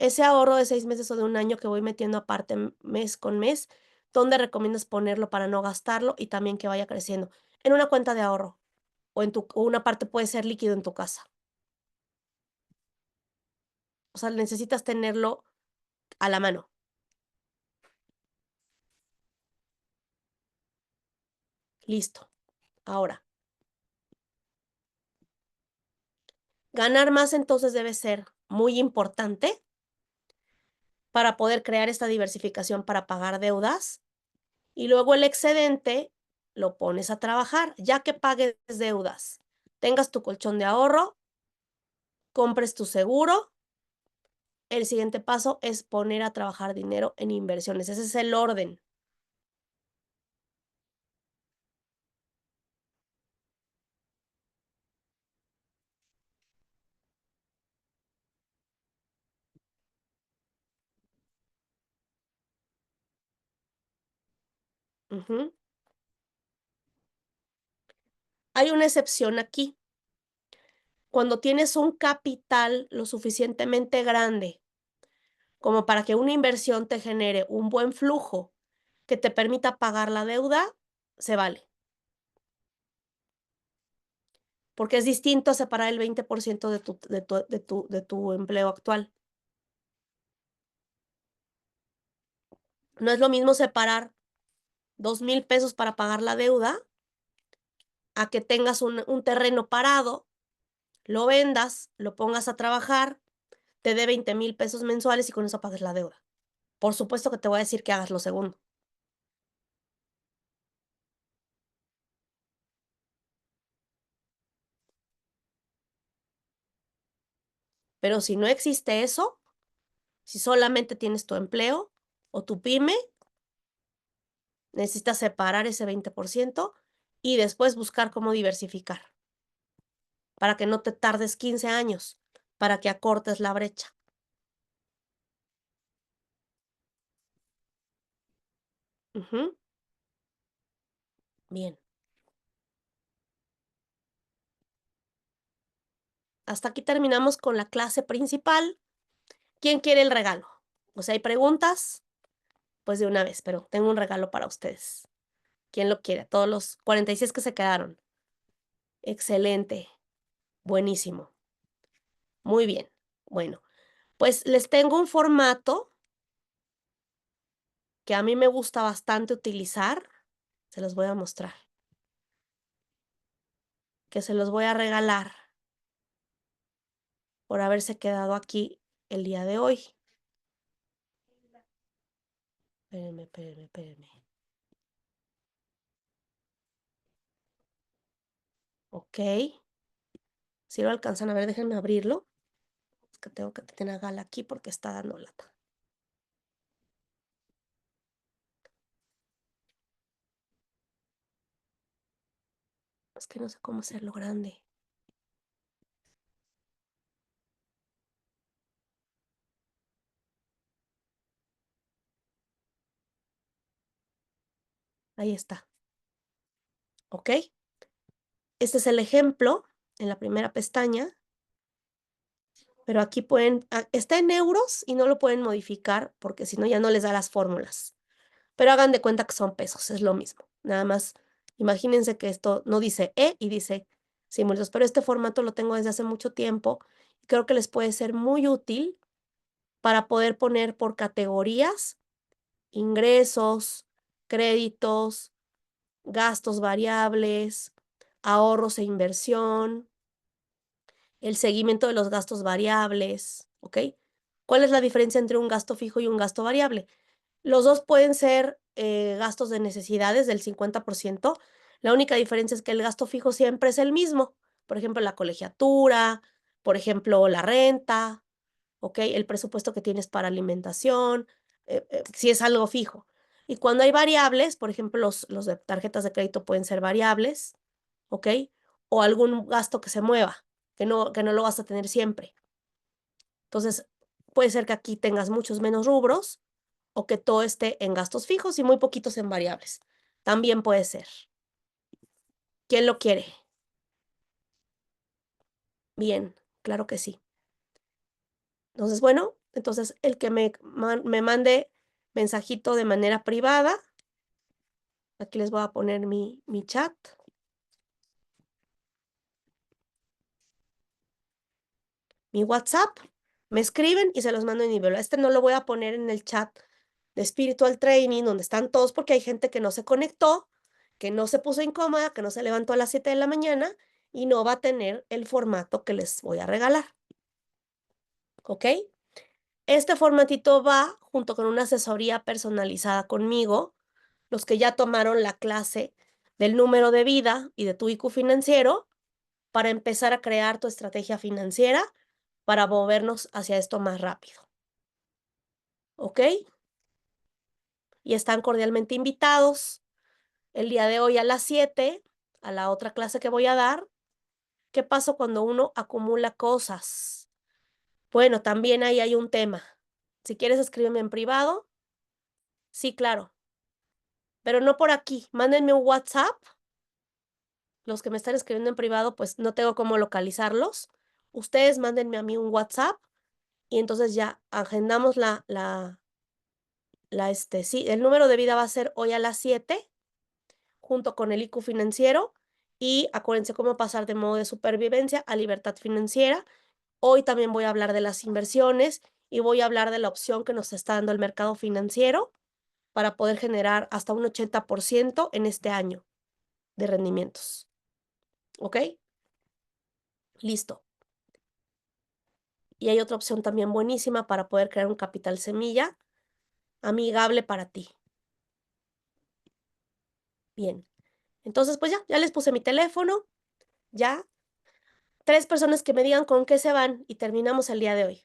Ese ahorro de 6 meses o de un año que voy metiendo aparte mes con mes, ¿dónde recomiendas ponerlo para no gastarlo y también que vaya creciendo? En una cuenta de ahorro o una parte puede ser líquido en tu casa. O sea, necesitas tenerlo a la mano. Listo. Ahora, ganar más entonces debe ser muy importante para poder crear esta diversificación para pagar deudas. Y luego el excedente lo pones a trabajar, ya que pagues deudas, tengas tu colchón de ahorro, compres tu seguro. El siguiente paso es poner a trabajar dinero en inversiones. Ese es el orden. Ujú. Hay una excepción aquí. Cuando tienes un capital lo suficientemente grande como para que una inversión te genere un buen flujo que te permita pagar la deuda, se vale. Porque es distinto a separar el 20% de tu empleo actual. No es lo mismo separar 2,000 pesos para pagar la deuda a que tengas un terreno parado, lo vendas, lo pongas a trabajar, te dé 20,000 pesos mensuales y con eso pagues la deuda. Por supuesto que te voy a decir que hagas lo segundo. Pero si no existe eso, si solamente tienes tu empleo o tu pyme, necesitas separar ese 20% y después buscar cómo diversificar para que no te tardes 15 años, para que acortes la brecha. Ujú. Bien. Hasta aquí terminamos con la clase principal. ¿Quién quiere el regalo? O sea, ¿hay preguntas? Pues de una vez, pero tengo un regalo para ustedes. ¿Quién lo quiere? Todos los 46 que se quedaron. Excelente. Buenísimo. Muy bien. Bueno, pues les tengo un formato que a mí me gusta bastante utilizar. Se los voy a mostrar. Que se los voy a regalar por haberse quedado aquí el día de hoy. Espérenme. Ok. Si lo alcanzan a ver, déjenme abrirlo. Es que tengo que tener a Gala aquí porque está dando lata. Es que no sé cómo hacerlo grande. Ahí está. ¿Ok? Este es el ejemplo en la primera pestaña. Pero aquí pueden, está en euros y no lo pueden modificar porque si no ya no les da las fórmulas. Pero hagan de cuenta que son pesos, es lo mismo. Nada más, imagínense que esto no dice E y dice símbolos, pero este formato lo tengo desde hace mucho tiempo y creo que les puede ser muy útil para poder poner por categorías ingresos, créditos, gastos variables, ahorros e inversión, el seguimiento de los gastos variables, ¿ok? ¿Cuál es la diferencia entre un gasto fijo y un gasto variable? Los dos pueden ser gastos de necesidades del 50%. La única diferencia es que el gasto fijo siempre es el mismo. Por ejemplo, la colegiatura, por ejemplo, la renta, ¿ok? El presupuesto que tienes para alimentación, si es algo fijo. Y cuando hay variables, por ejemplo, los de tarjetas de crédito pueden ser variables, ¿ok? O algún gasto que se mueva, que no lo vas a tener siempre. Entonces, puede ser que aquí tengas muchos menos rubros o que todo esté en gastos fijos y muy poquitos en variables. También puede ser. ¿Quién lo quiere? Bien, claro que sí. Entonces, bueno, entonces el que me mande mensajito de manera privada, aquí les voy a poner mi chat. Mi WhatsApp, me escriben y se los mando en nivel. Este no lo voy a poner en el chat de Spiritual Training, donde están todos, porque hay gente que no se conectó que no se puso incómoda, que no se levantó a las 7 de la mañana y no va a tener el formato que les voy a regalar, ¿ok? Este formatito va junto con una asesoría personalizada conmigo, los que ya tomaron la clase del número de vida y de tu IQ financiero, para empezar a crear tu estrategia financiera para movernos hacia esto más rápido, ¿ok? Y están cordialmente invitados el día de hoy a las 7 a la otra clase que voy a dar. ¿Qué pasa cuando uno acumula cosas? Bueno, también ahí hay un tema. Si quieres, escríbeme en privado. Sí, claro, pero no por aquí. Mándenme un WhatsApp. Los que me están escribiendo en privado, pues no tengo cómo localizarlos. Ustedes mándenme a mí un WhatsApp y entonces ya agendamos sí, el número de vida va a ser hoy a las 7 junto con el IQ financiero y acuérdense cómo pasar de modo de supervivencia a libertad financiera. Hoy también voy a hablar de las inversiones y voy a hablar de la opción que nos está dando el mercado financiero para poder generar hasta un 80% en este año de rendimientos. ¿Ok? Listo. Y hay otra opción también buenísima para poder crear un capital semilla amigable para ti. Bien. Entonces, pues ya les puse mi teléfono, ya. 3 personas que me digan con qué se van y terminamos el día de hoy.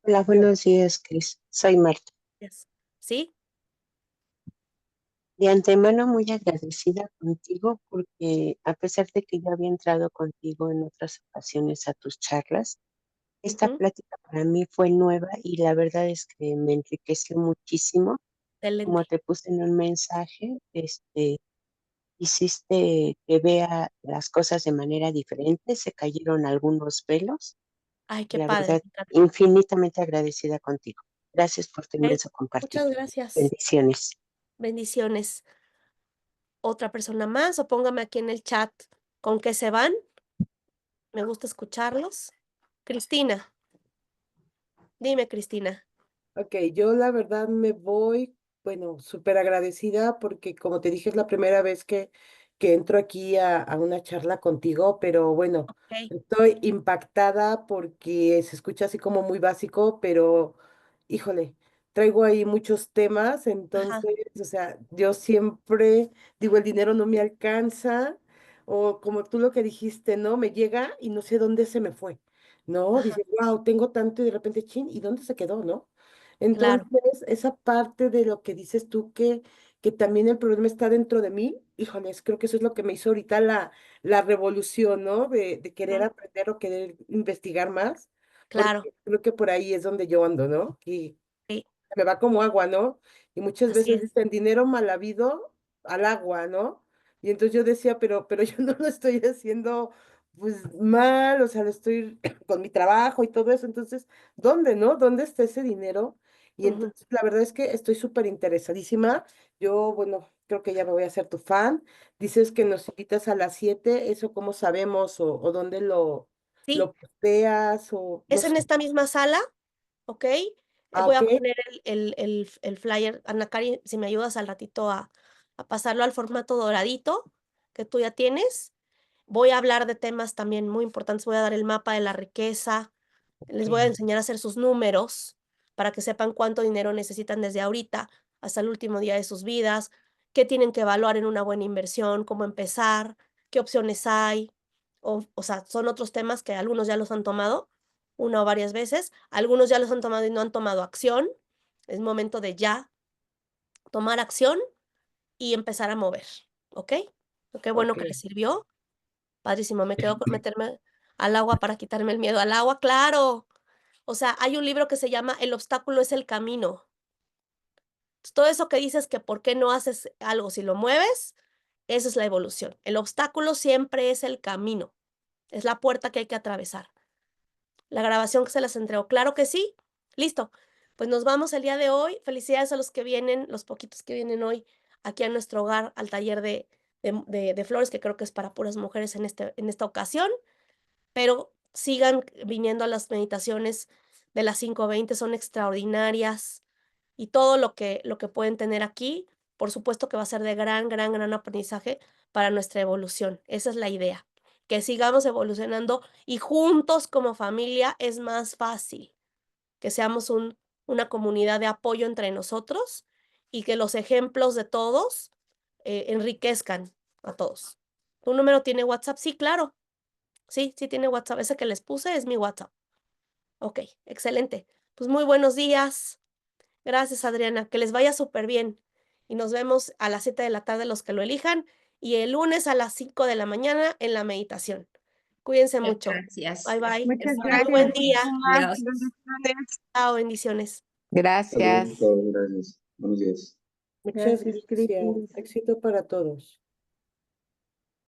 Hola, buenos días, Cris. Soy Marta. Yes. ¿Sí? De antemano muy agradecida contigo porque a pesar de que yo había entrado contigo en otras ocasiones a tus charlas, esta Ujú. plática para mí fue nueva y la verdad es que me enriqueció muchísimo. Como Excelente. te puse en un mensaje, hiciste que vea las cosas de manera diferente, se cayeron algunos velos. Ay, qué La padre, verdad, me encanta. infinitamente agradecida contigo. Gracias por tu Okey, inmenso compartir. muchas gracias. Bendiciones. Bendiciones. ¿Otra persona más? O póngame aquí en el chat con qué se van. Me gusta escucharlos. Cristina, dime, Cristina. Ok, yo la verdad me voy, bueno, súper agradecida porque como te dije es la primera vez que entro aquí a una charla contigo, pero bueno, Okey. estoy impactada porque se escucha así como muy básico, pero híjole, traigo ahí muchos temas, Ajá, entonces, o sea, yo siempre digo, el dinero no me alcanza, o como tú lo que dijiste, ¿no? Me llega y no sé dónde se me fue, ¿no? ajá, Dices, wow, tengo tanto y de repente, chin, ¿y dónde se quedó, no? claro. Entonces, esa parte de lo que dices tú, que también el problema está dentro de mí, híjoles, creo que eso es lo que me hizo ahorita la revolución, ¿no? De querer Ujú, aprender o querer investigar más, claro, porque creo que por ahí es donde yo ando, ¿no? Y sí, me va como agua, ¿no? Y muchas así veces es. dicen dinero mal habido al agua, ¿no? Y entonces yo decía, pero yo no lo estoy haciendo pues mal, o sea, lo estoy con mi trabajo y todo eso, entonces, ¿dónde, no? ¿Dónde está ese dinero? Y Ujú, entonces la verdad es que estoy súper interesadísima. Yo, bueno, creo que ya me voy a hacer tu fan. Dices que nos invitas a las 7, ¿eso cómo sabemos o dónde sí, lo posteas o no es en sé? esta misma sala, ¿ok? Ah, Voy ok, a poner el flyer. Ana Cari, si me ayudas al ratito a pasarlo al formato doradito que tú ya tienes. Voy a hablar de temas también muy importantes. Voy a dar el mapa de la riqueza. Les voy a ok, enseñar a hacer sus números para que sepan cuánto dinero necesitan desde ahorita hasta el último día de sus vidas, qué tienen que evaluar en una buena inversión, cómo empezar, qué opciones hay. O sea, son otros temas que algunos ya los han tomado una o varias veces, algunos ya los han tomado y no han tomado acción. Es momento de ya tomar acción y empezar a mover, ¿ok? Qué bueno ok. que les sirvió. Padrísimo, me quedo con meterme al agua para quitarme el miedo al agua, claro. O sea, hay un libro que se llama El obstáculo es el camino. Todo eso que dices que por qué no haces algo si lo mueves, esa es la evolución. El obstáculo siempre es el camino, es la puerta que hay que atravesar. La grabación que se las entregó, claro que sí. Listo. Pues nos vamos el día de hoy. Felicidades a los que vienen, los poquitos que vienen hoy aquí a nuestro hogar, al taller de flores, que creo que es para puras mujeres en esta ocasión. Pero sigan viniendo a las meditaciones de las 5:20 son extraordinarias y todo lo que pueden tener aquí, por supuesto que va a ser de gran, gran, gran aprendizaje para nuestra evolución. Esa es la idea, que sigamos evolucionando y juntos como familia es más fácil, que seamos una comunidad de apoyo entre nosotros y que los ejemplos de todos enriquezcan a todos. ¿Tu número tiene WhatsApp? Sí, claro. Sí, sí tiene WhatsApp. Ese que les puse es mi WhatsApp. Ok, excelente. Pues muy buenos días. Gracias, Adriana. Que les vaya súper bien. Y nos vemos a las 7 de la tarde los que lo elijan y el lunes a las 5 de la mañana en la meditación. Cuídense Muchas mucho. gracias. Bye, bye. Muchas Muy gracias. buen día. Adiós. Bendiciones. Chao, bendiciones. Gracias. Saludos a todos, gracias. Buenos días. Muchas Gracias, gracias. Cris. Éxito para todos.